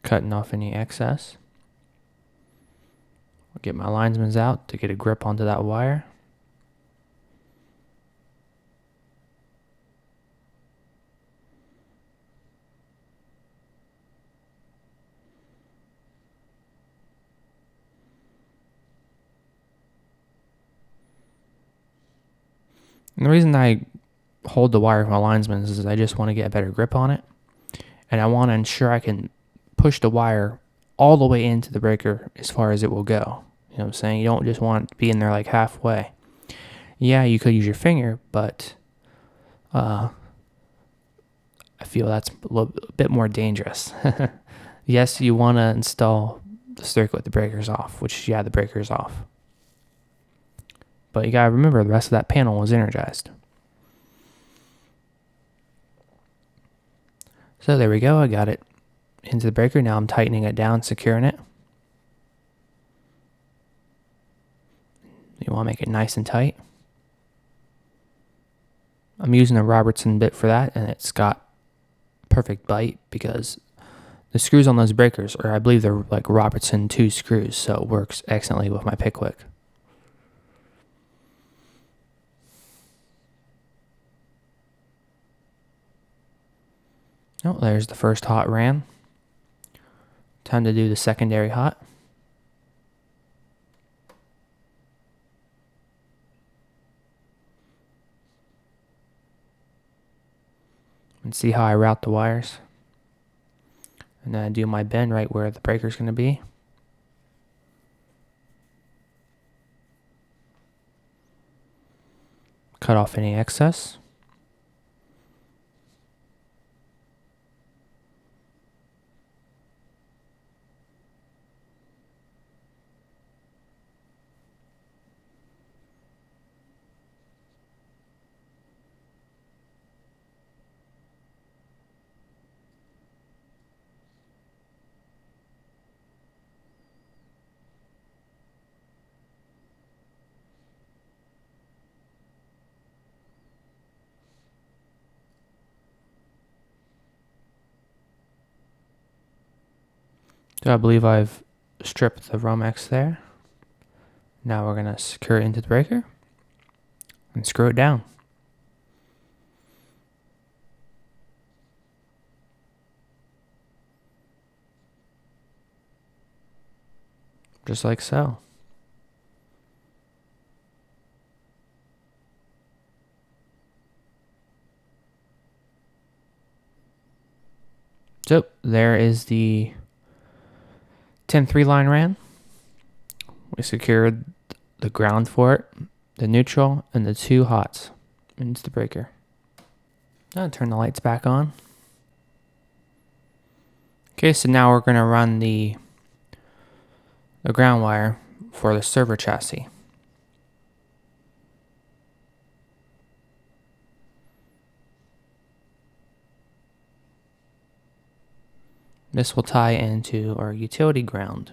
Cutting off any excess. I'll get my linesmans out to get a grip onto that wire. And the reason I hold the wire for my linesman is I just want to get a better grip on it. And I want to ensure I can push the wire all the way into the breaker as far as it will go. You know what I'm saying? You don't just want it to be in there like halfway. Yeah, you could use your finger, but I feel that's a bit more dangerous. Yes, you want to install the circuit with the breakers off, which, yeah, the breaker's off. But you got to remember the rest of that panel was energized. So there we go. I got it into the breaker. Now I'm tightening it down, securing it. You want to make it nice and tight. I'm using a Robertson bit for that, and it's got perfect bite because the screws on those breakers are, I believe they're like Robertson 2 screws, so it works excellently with my Pickwick. Oh, there's the first hot ran. Time to do the secondary hot. And see how I route the wires. And then I do my bend right where the breaker's going to be. Cut off any excess. So I believe I've stripped the Romex there. Now we're going to secure it into the breaker and screw it down. Just like so. So there is the 10-3 line ran. We secured the ground for it, the neutral, and the 2 hots into the breaker. I'll turn the lights back on. Okay, so now we're going to run the ground wire for the server chassis. This will tie into our utility ground.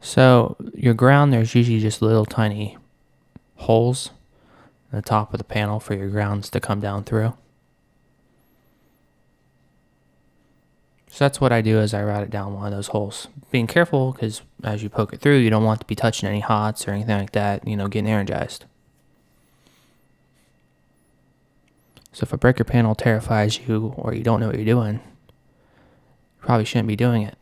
So your ground, there's usually just little tiny holes at the top of the panel for your grounds to come down through. So that's what I do is I route it down one of those holes. Being careful because as you poke it through, you don't want to be touching any hots or anything like that, getting energized. So if a breaker panel terrifies you or you don't know what you're doing, you probably shouldn't be doing it.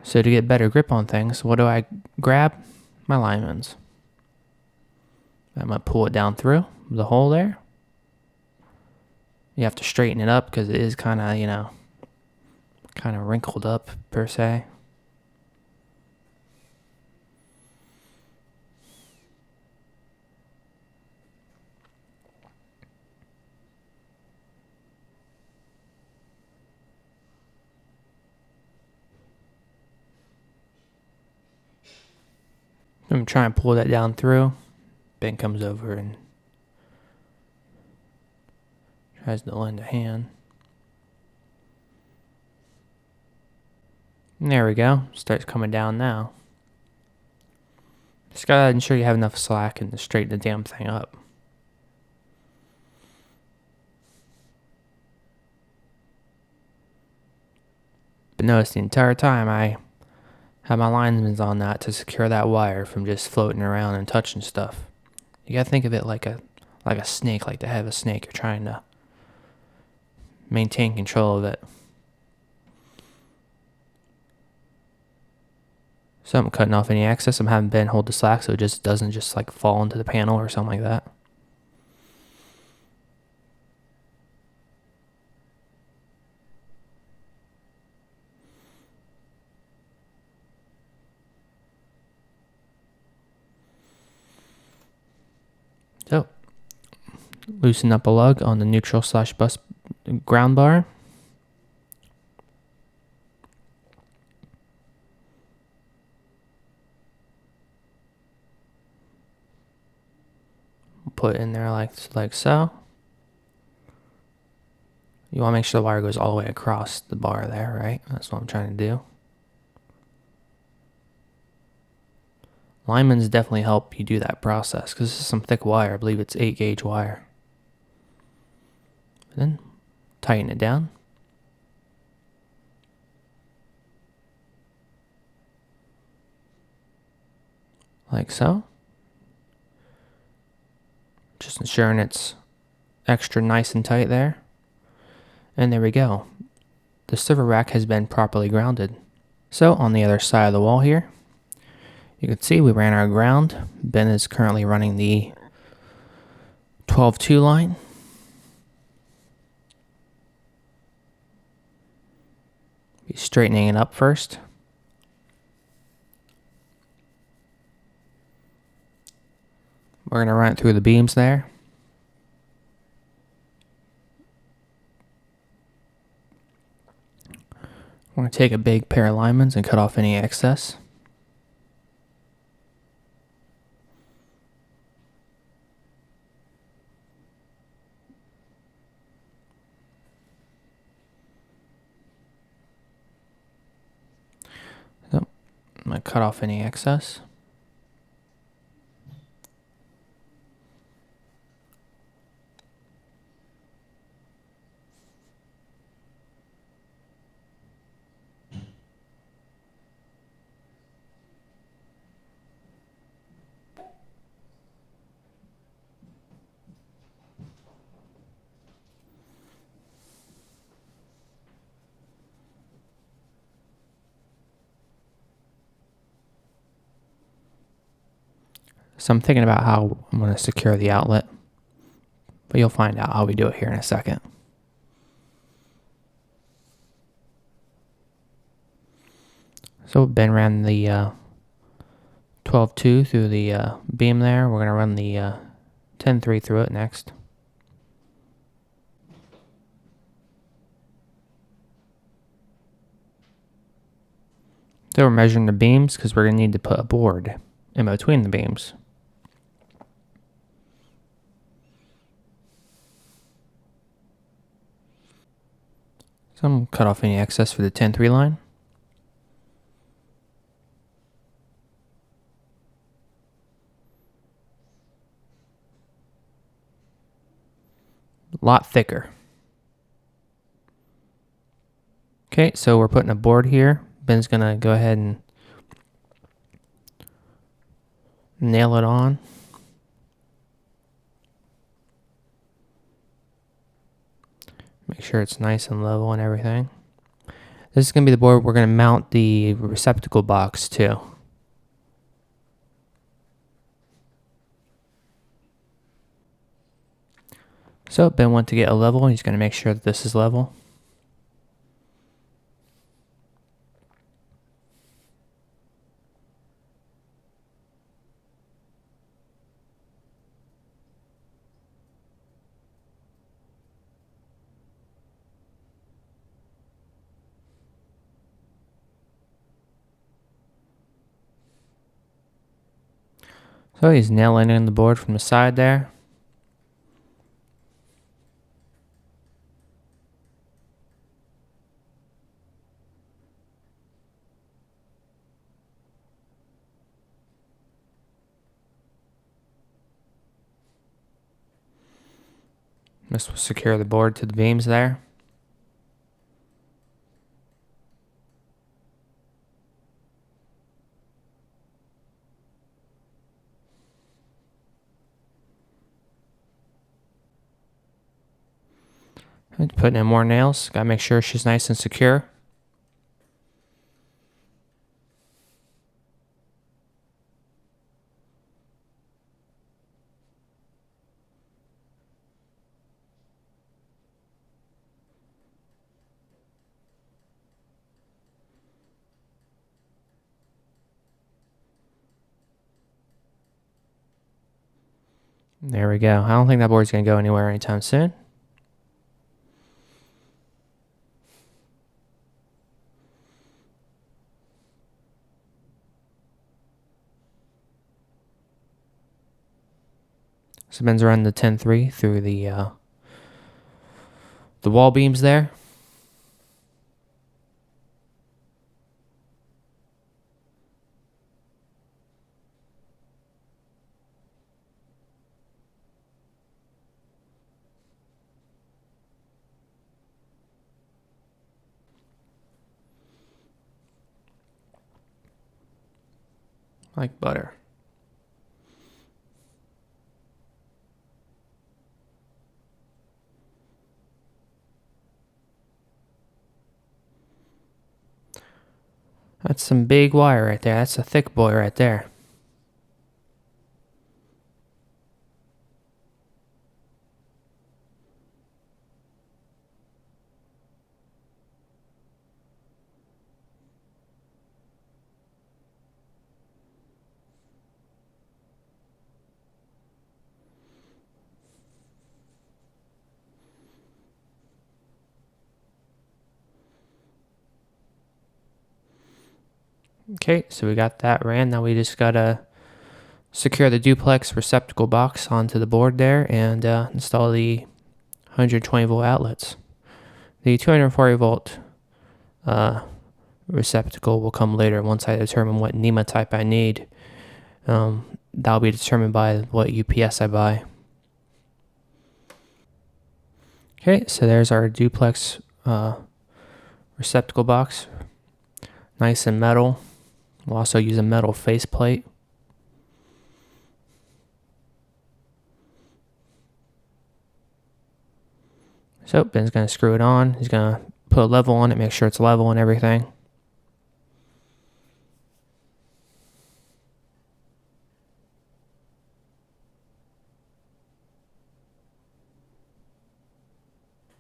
So to get better grip on things, what do I grab? My lineman's. I'm going to pull it down through the hole there. You have to straighten it up because it is kind of wrinkled up per se. I'm trying to pull that down through. Ben comes over and tries to lend a hand. And there we go. Starts coming down now. Just gotta ensure you have enough slack and to straighten the damn thing up. But notice the entire time I have my linemen's on that to secure that wire from just floating around and touching stuff. You gotta think of it like a snake, like the head of a snake. You're trying to maintain control of it. So I'm cutting off any excess. I'm having Ben hold the slack so it just doesn't just like fall into the panel or something like that. So, loosen up a lug on the neutral/bus ground bar. Put it in there like so. You want to make sure the wire goes all the way across the bar there, right? That's what I'm trying to do. Linemen's definitely help you do that process because this is some thick wire. I believe it's 8-gauge wire. And then tighten it down. Like so. Just ensuring it's extra nice and tight there. And there we go. The server rack has been properly grounded. So on the other side of the wall here, you can see we ran our ground. Ben is currently running the 12-2 line. Be straightening it up first. We're going to run it through the beams there. We're going to take a big pair of linemen's and cut off any excess. So, I'm going to cut off any excess. So I'm thinking about how I'm going to secure the outlet, but you'll find out how we do it here in a second. So Ben ran the 12-2 through the beam there. We're going to run the 10-3 through it next. So we're measuring the beams because we're going to need to put a board in between the beams. So I'm going to cut off any excess for the 10-3 line. A lot thicker. Okay, so we're putting a board here. Ben's going to go ahead and nail it on. Make sure it's nice and level and everything. This is going to be the board we're going to mount the receptacle box to. So Ben went to get a level. He's going to make sure that this is level. So he's nailing in the board from the side there. This will secure the board to the beams there. Putting in more nails. Gotta make sure she's nice and secure. There we go. I don't think that board's going to go anywhere anytime soon. So Ben's running the 10-3 through the wall beams there. Like butter. That's some big wire right there. That's a thick boy right there. Okay, so we got that ran. Now we just gotta secure the duplex receptacle box onto the board there and install the 120 volt outlets. The 240 volt receptacle will come later once I determine what NEMA type I need. That'll be determined by what UPS I buy. Okay, so there's our duplex receptacle box. Nice and metal. We'll also use a metal faceplate. So Ben's going to screw it on. He's going to put a level on it, make sure it's level and everything.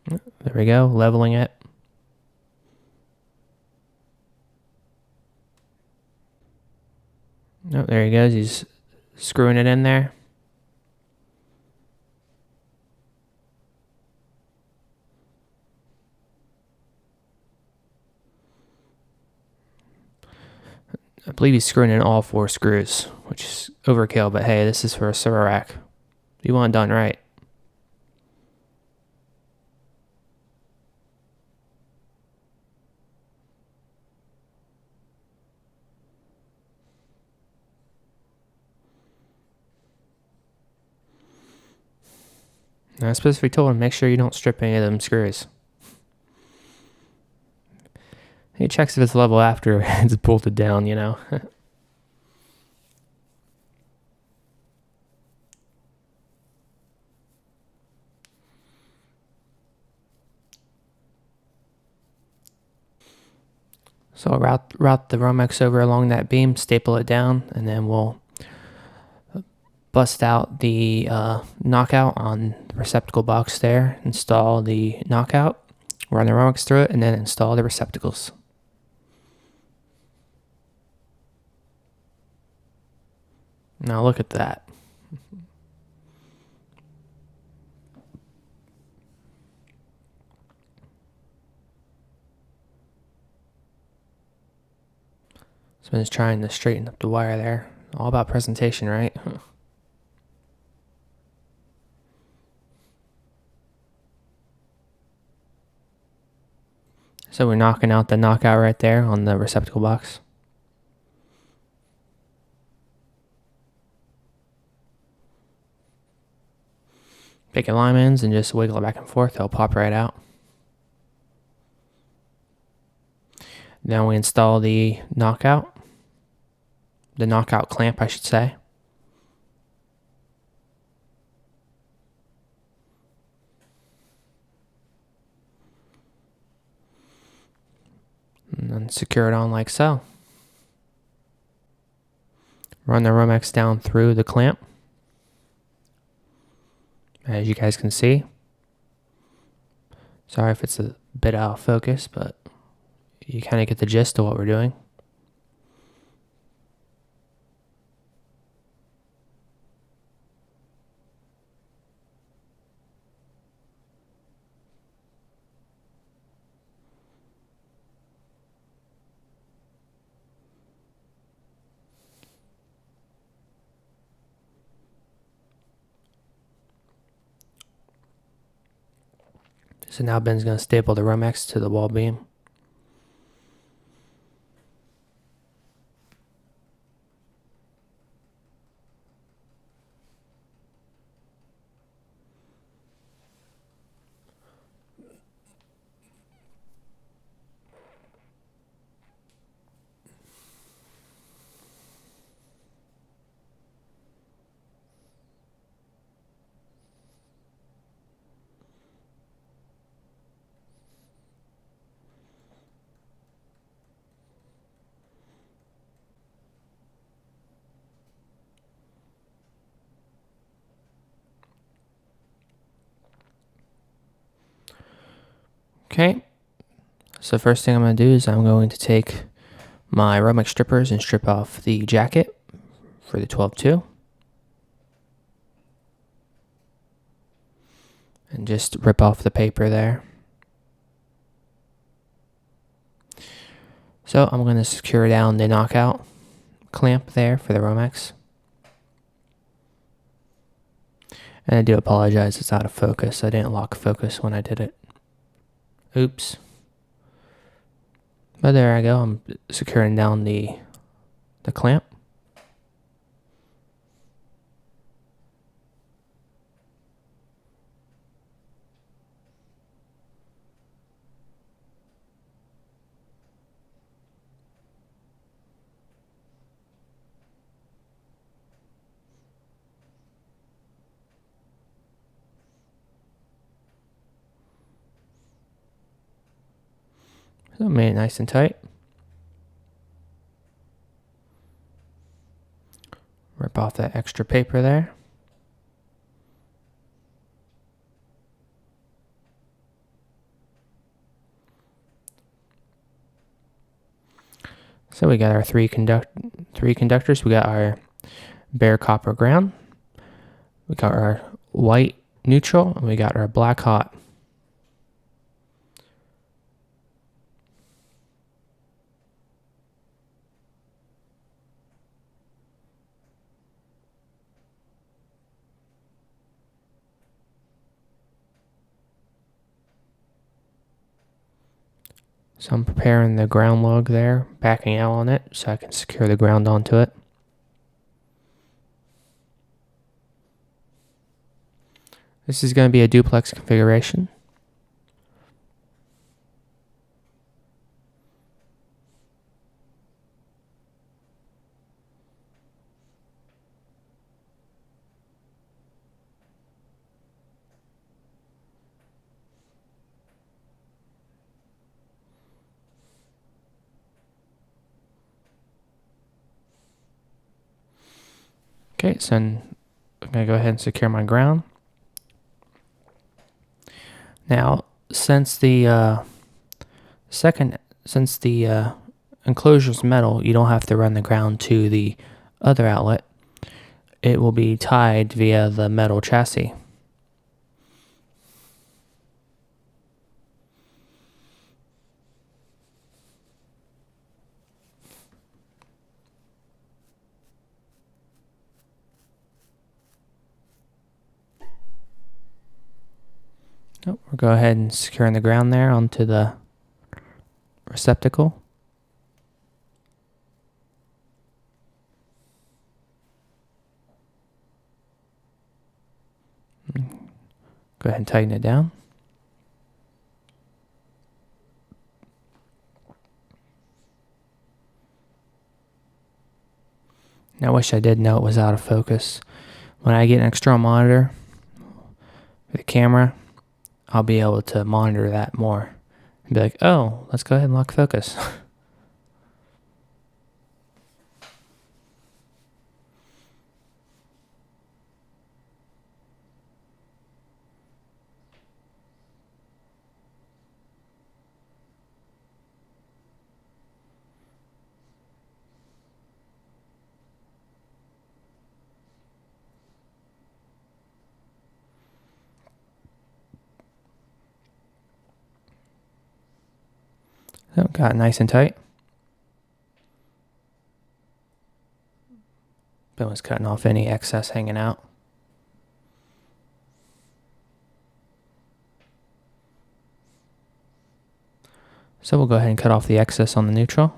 There we go, leveling it. Oh, there he goes. He's screwing it in there. I believe he's screwing in all 4 screws, which is overkill, but hey, this is for a server rack. You want it done right. And I specifically told him, make sure you don't strip any of them screws. He checks if it's level after it's bolted down, you know. So I'll route the Romex over along that beam, staple it down, and then we'll bust out the knockout on the receptacle box there, install the knockout, run the Romex through it, and then install the receptacles. Now look at that. Someone's trying to straighten up the wire there. All about presentation, right? So we're knocking out the knockout right there on the receptacle box. Pick your lime ends and just wiggle it back and forth. They'll pop right out. Now we install the knockout. The knockout clamp, I should say. then secure it on like so. Run the Romex down through the clamp, as you guys can see. Sorry if it's a bit out of focus, but you kind of get the gist of what we're doing. So now Ben's going to staple the Romex to the wall beam. Okay, so first thing I'm going to do is I'm going to take my Romex strippers and strip off the jacket for the 12-2. And just rip off the paper there. So I'm going to secure down the knockout clamp there for the Romex. And I do apologize, it's out of focus. I didn't lock focus when I did it. Oops. But there I go. I'm securing down the clamp. So made it nice and tight. Rip off that extra paper there. So we got our three conductors. We got our bare copper ground. We got our white neutral, and we got our black hot. So I'm preparing the ground lug there, backing out on it so I can secure the ground onto it. This is going to be a duplex configuration. Okay, so I'm going to go ahead and secure my ground. Now, since the enclosure's metal, you don't have to run the ground to the other outlet. It will be tied via the metal chassis. We'll go ahead and secure the ground there onto the receptacle. Go ahead and tighten it down. Now, I wish I did know it was out of focus. When I get an external monitor for the camera, I'll be able to monitor that more and be like, oh, let's go ahead and lock focus.
So got it nice and tight. Ben was cutting off any excess hanging out. So we'll go ahead and cut off the excess on the neutral.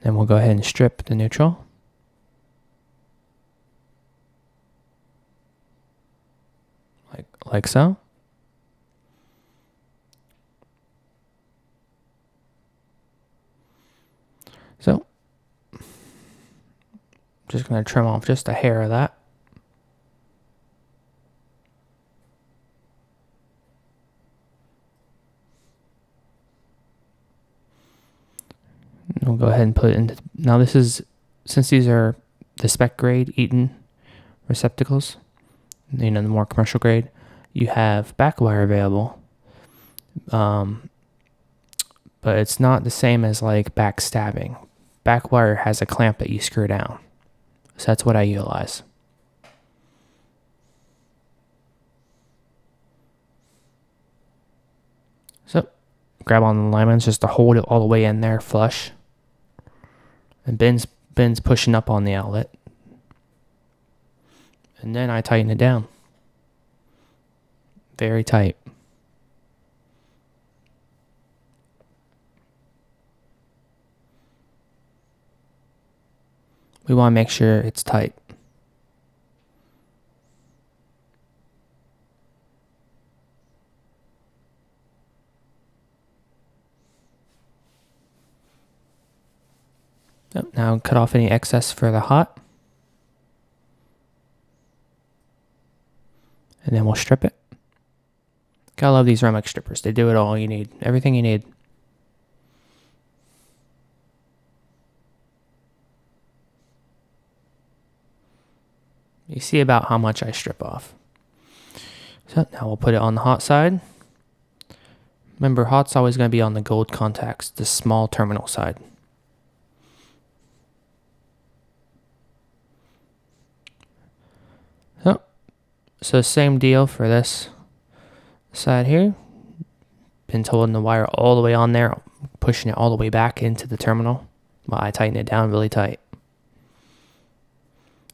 Then we'll go ahead and strip the neutral. Like so. So, just going to trim off just a hair of that. And we'll go ahead and put it into, now this is, since these are the spec grade Eaton receptacles, you know, the more commercial grade, you have back wire available. But it's not the same as like backstabbing. Back wire has a clamp that you screw down. So that's what I utilize. So grab on the alignments just to hold it all the way in there flush. And Ben's pushing up on the outlet. And then I tighten it down. Very tight. We want to make sure it's tight. Now cut off any excess for the hot. And then we'll strip it. Gotta love these Romex strippers. They do it all you need. Everything you need. You see about how much I strip off. So now we'll put it on the hot side. Remember, hot's always going to be on the gold contacts, the small terminal side. So same deal for this side here. Pin's holding the wire all the way on there, pushing it all the way back into the terminal while I tighten it down really tight.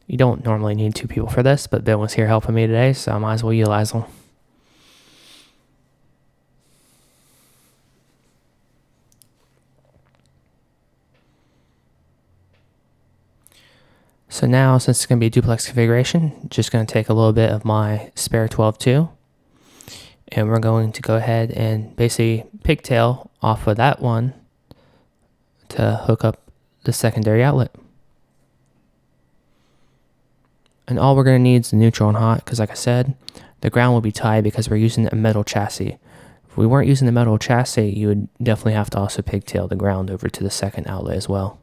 You don't normally need two people for this, but Ben was here helping me today, so I might as well utilize them. So now, since it's going to be a duplex configuration, just going to take a little bit of my spare 12-2, and we're going to go ahead and basically pigtail off of that one to hook up the secondary outlet. And all we're going to need is the neutral and hot, because like I said, the ground will be tied because we're using a metal chassis. If we weren't using the metal chassis, you would definitely have to also pigtail the ground over to the second outlet as well.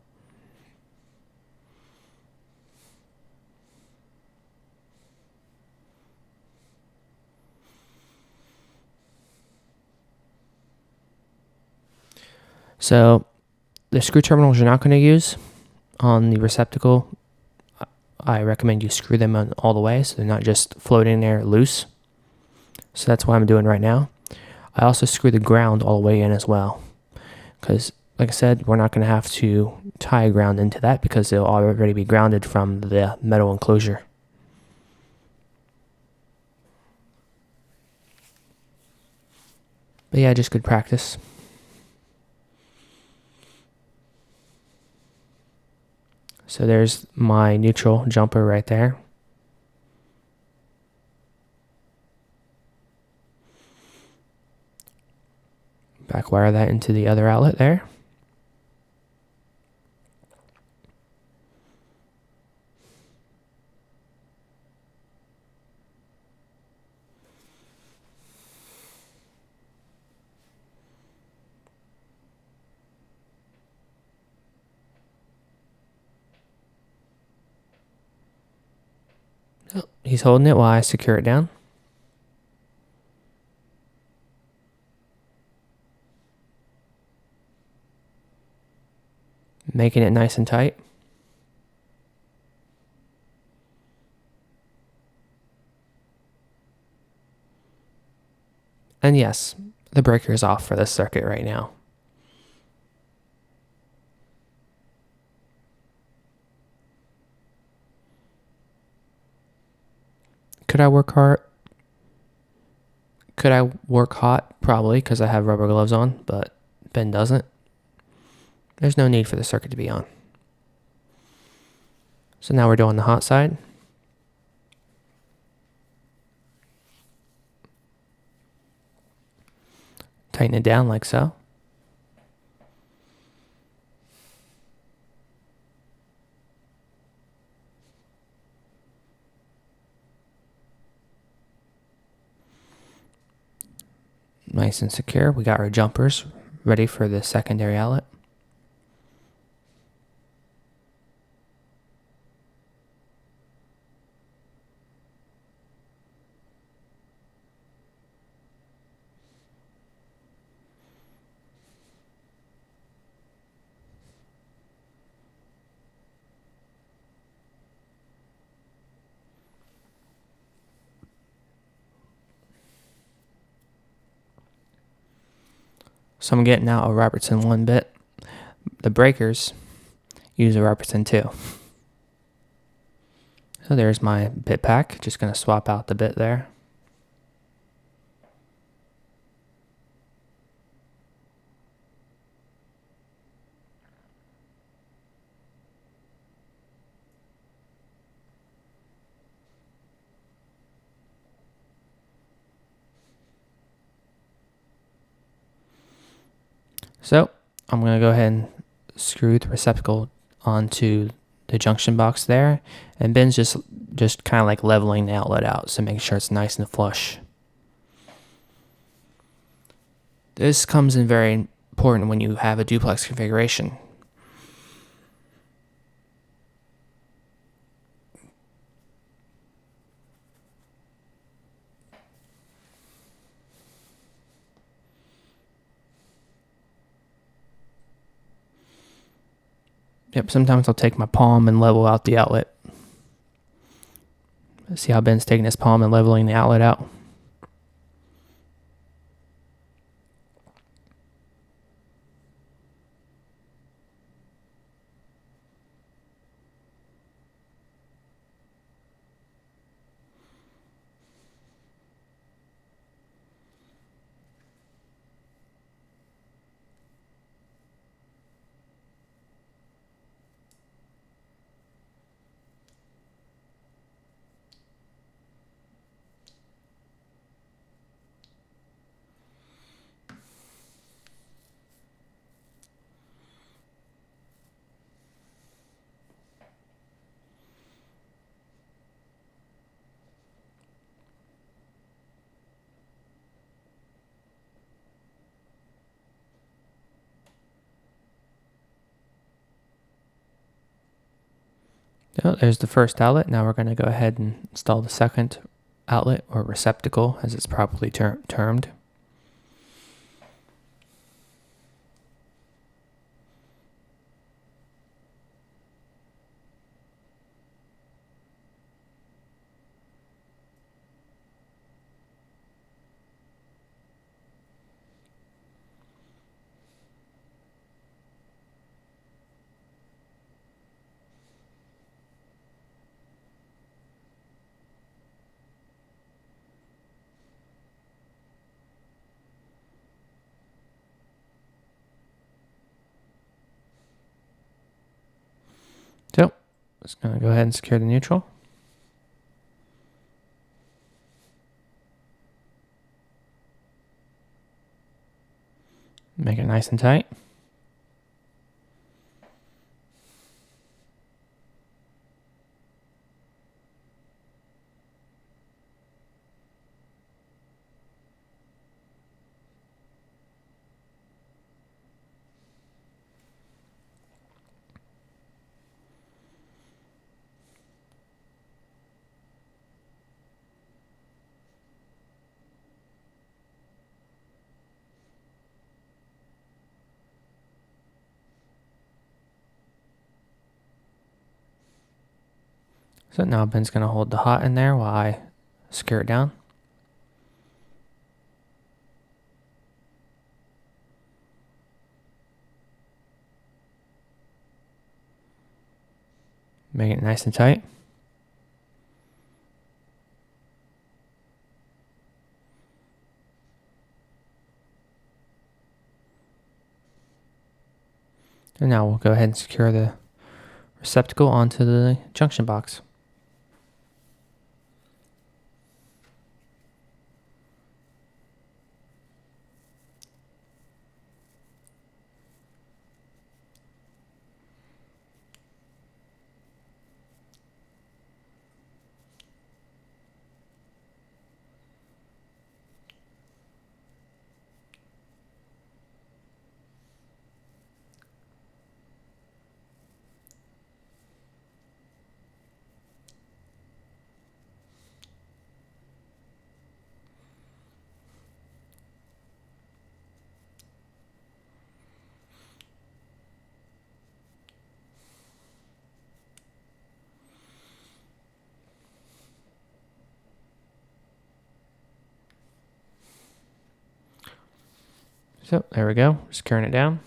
So the screw terminals you're not going to use on the receptacle, I recommend you screw them on all the way so they're not just floating there loose. So that's what I'm doing right now. I also screw the ground all the way in as well, because like I said, we're not going to have to tie ground into that because it'll already be grounded from the metal enclosure. But yeah, just good practice. So there's my neutral jumper right there. Back wire that into the other outlet there. Oh, he's holding it while I secure it down. Making it nice and tight.
And yes, the breaker is off for this circuit right now. Could I work hard? Could I work hot? Probably, because I have rubber gloves on, but Ben doesn't. There's no need for the circuit to be on. So now we're doing the hot side. Tighten it down like so. Nice and secure. We got our jumpers ready for the secondary outlet. So I'm getting out a Robertson 1 bit. The breakers use a Robertson 2. So there's my bit pack. Just going to swap out the bit there. So I'm going to go ahead and screw the receptacle onto the junction box there. And Ben's just kind of like leveling the outlet out, so make sure it's nice and flush. This comes in very important when you have a duplex configuration. Yep, sometimes I'll take my palm and level out the outlet. See how Ben's taking his palm and leveling the outlet out? So there's the first outlet. Now we're going to go ahead and install the second outlet, or receptacle as it's properly termed. So, just going to go ahead and secure the neutral. Make it nice and tight. So now Ben's going to hold the hot in there while I secure it down. Make it nice and tight. And now we'll go ahead and secure the receptacle onto the junction box. So there we go, securing it down.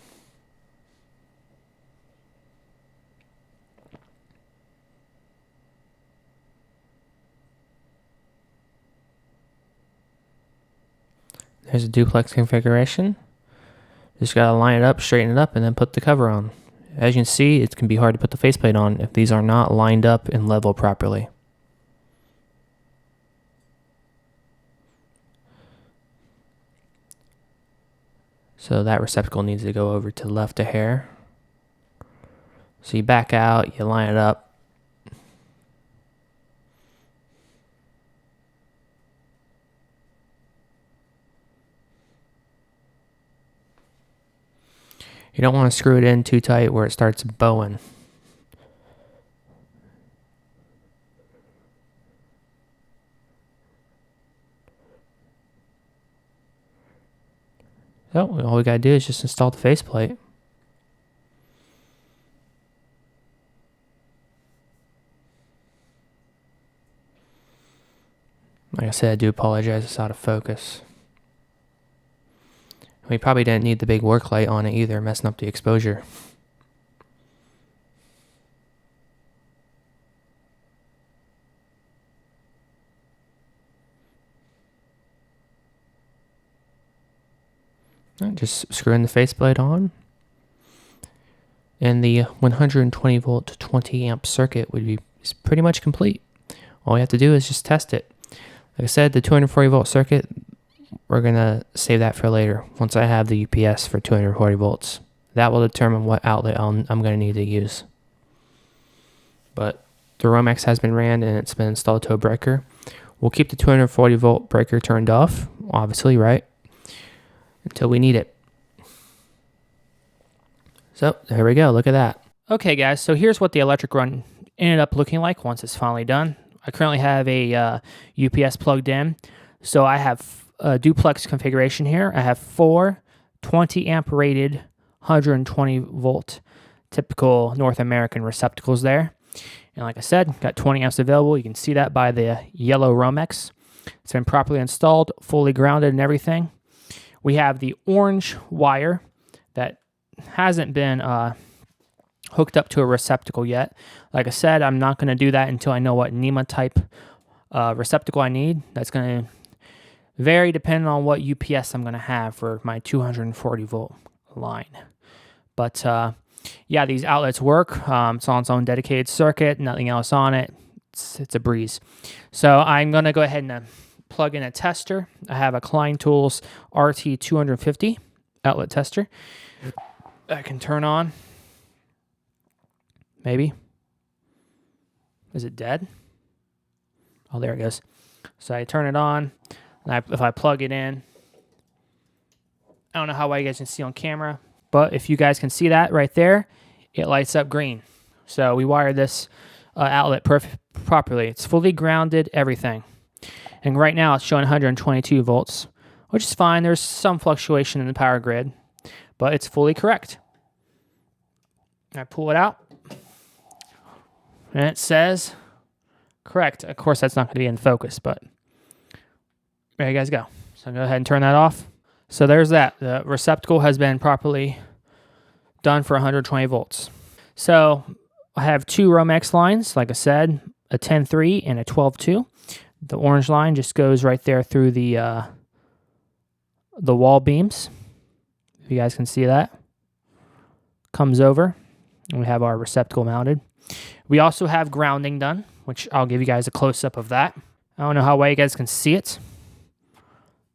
There's a duplex configuration. Just gotta line it up, straighten it up, and then put the cover on. As you can see, it can be hard to put the faceplate on if these are not lined up and level properly. So that receptacle needs to go over to the left a hair. So you back out, you line it up. You don't want to screw it in too tight where it starts bowing. So all we gotta do is just install the faceplate. Like I said, I do apologize, it's out of focus. We probably didn't need the big work light on it either, messing up the exposure. Just screwing the faceplate on. And the 120 volt 20 amp circuit would be pretty much complete. All we have to do is just test it. Like I said, the 240 volt circuit, we're going to save that for later once I have the UPS for 240 volts. That will determine what outlet I'm going to need to use. But the Romex has been ran and it's been installed to a breaker. We'll keep the 240 volt breaker turned off, obviously, right? Until we need it. So there we go, look at that.
Okay guys, so here's what the electric run ended up looking like once it's finally done. I currently have a UPS plugged in. So I have a duplex configuration here. I have 4 20 amp rated 120 volt typical North American receptacles there. And like I said, got 20 amps available. You can see that by the yellow Romex. It's been properly installed, fully grounded and everything. We have the orange wire that hasn't been hooked up to a receptacle yet. Like I said, I'm not going to do that until I know what NEMA type receptacle I need. That's going to vary depending on what UPS I'm going to have for my 240 volt line. But yeah, these outlets work. It's on its own dedicated circuit, nothing else on it. It's a breeze. So I'm going to go ahead and plug in a tester. I have a Klein Tools RT250 outlet tester. I can turn on. Maybe. Is it dead? Oh, there it goes. So I turn it on. And if I plug it in, I don't know how well you guys can see on camera, but if you guys can see that right there, it lights up green. So we wired this outlet properly. It's fully grounded, everything. And right now it's showing 122 volts, which is fine. There's some fluctuation in the power grid, but it's fully correct. I pull it out, and it says correct. Of course, that's not going to be in focus, but there you guys go. So go ahead and turn that off. So there's that. The receptacle has been properly done for 120 volts. So I have two Romex lines, like I said, a 10-3 and a 12-2. The orange line just goes right there through the wall beams. If you guys can see that. Comes over, and we have our receptacle mounted. We also have grounding done, which I'll give you guys a close-up of that. I don't know how well you guys can see it,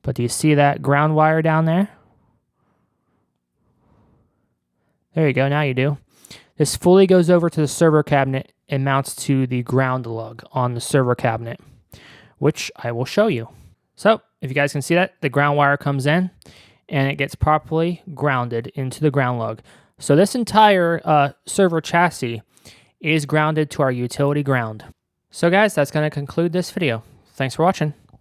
but do you see that ground wire down there? There you go, now you do. This fully goes over to the server cabinet and mounts to the ground lug on the server cabinet, which I will show you. So, if you guys can see that, the ground wire comes in, and it gets properly grounded into the ground lug. So this entire server chassis is grounded to our utility ground. So guys, that's going to conclude this video. Thanks for watching.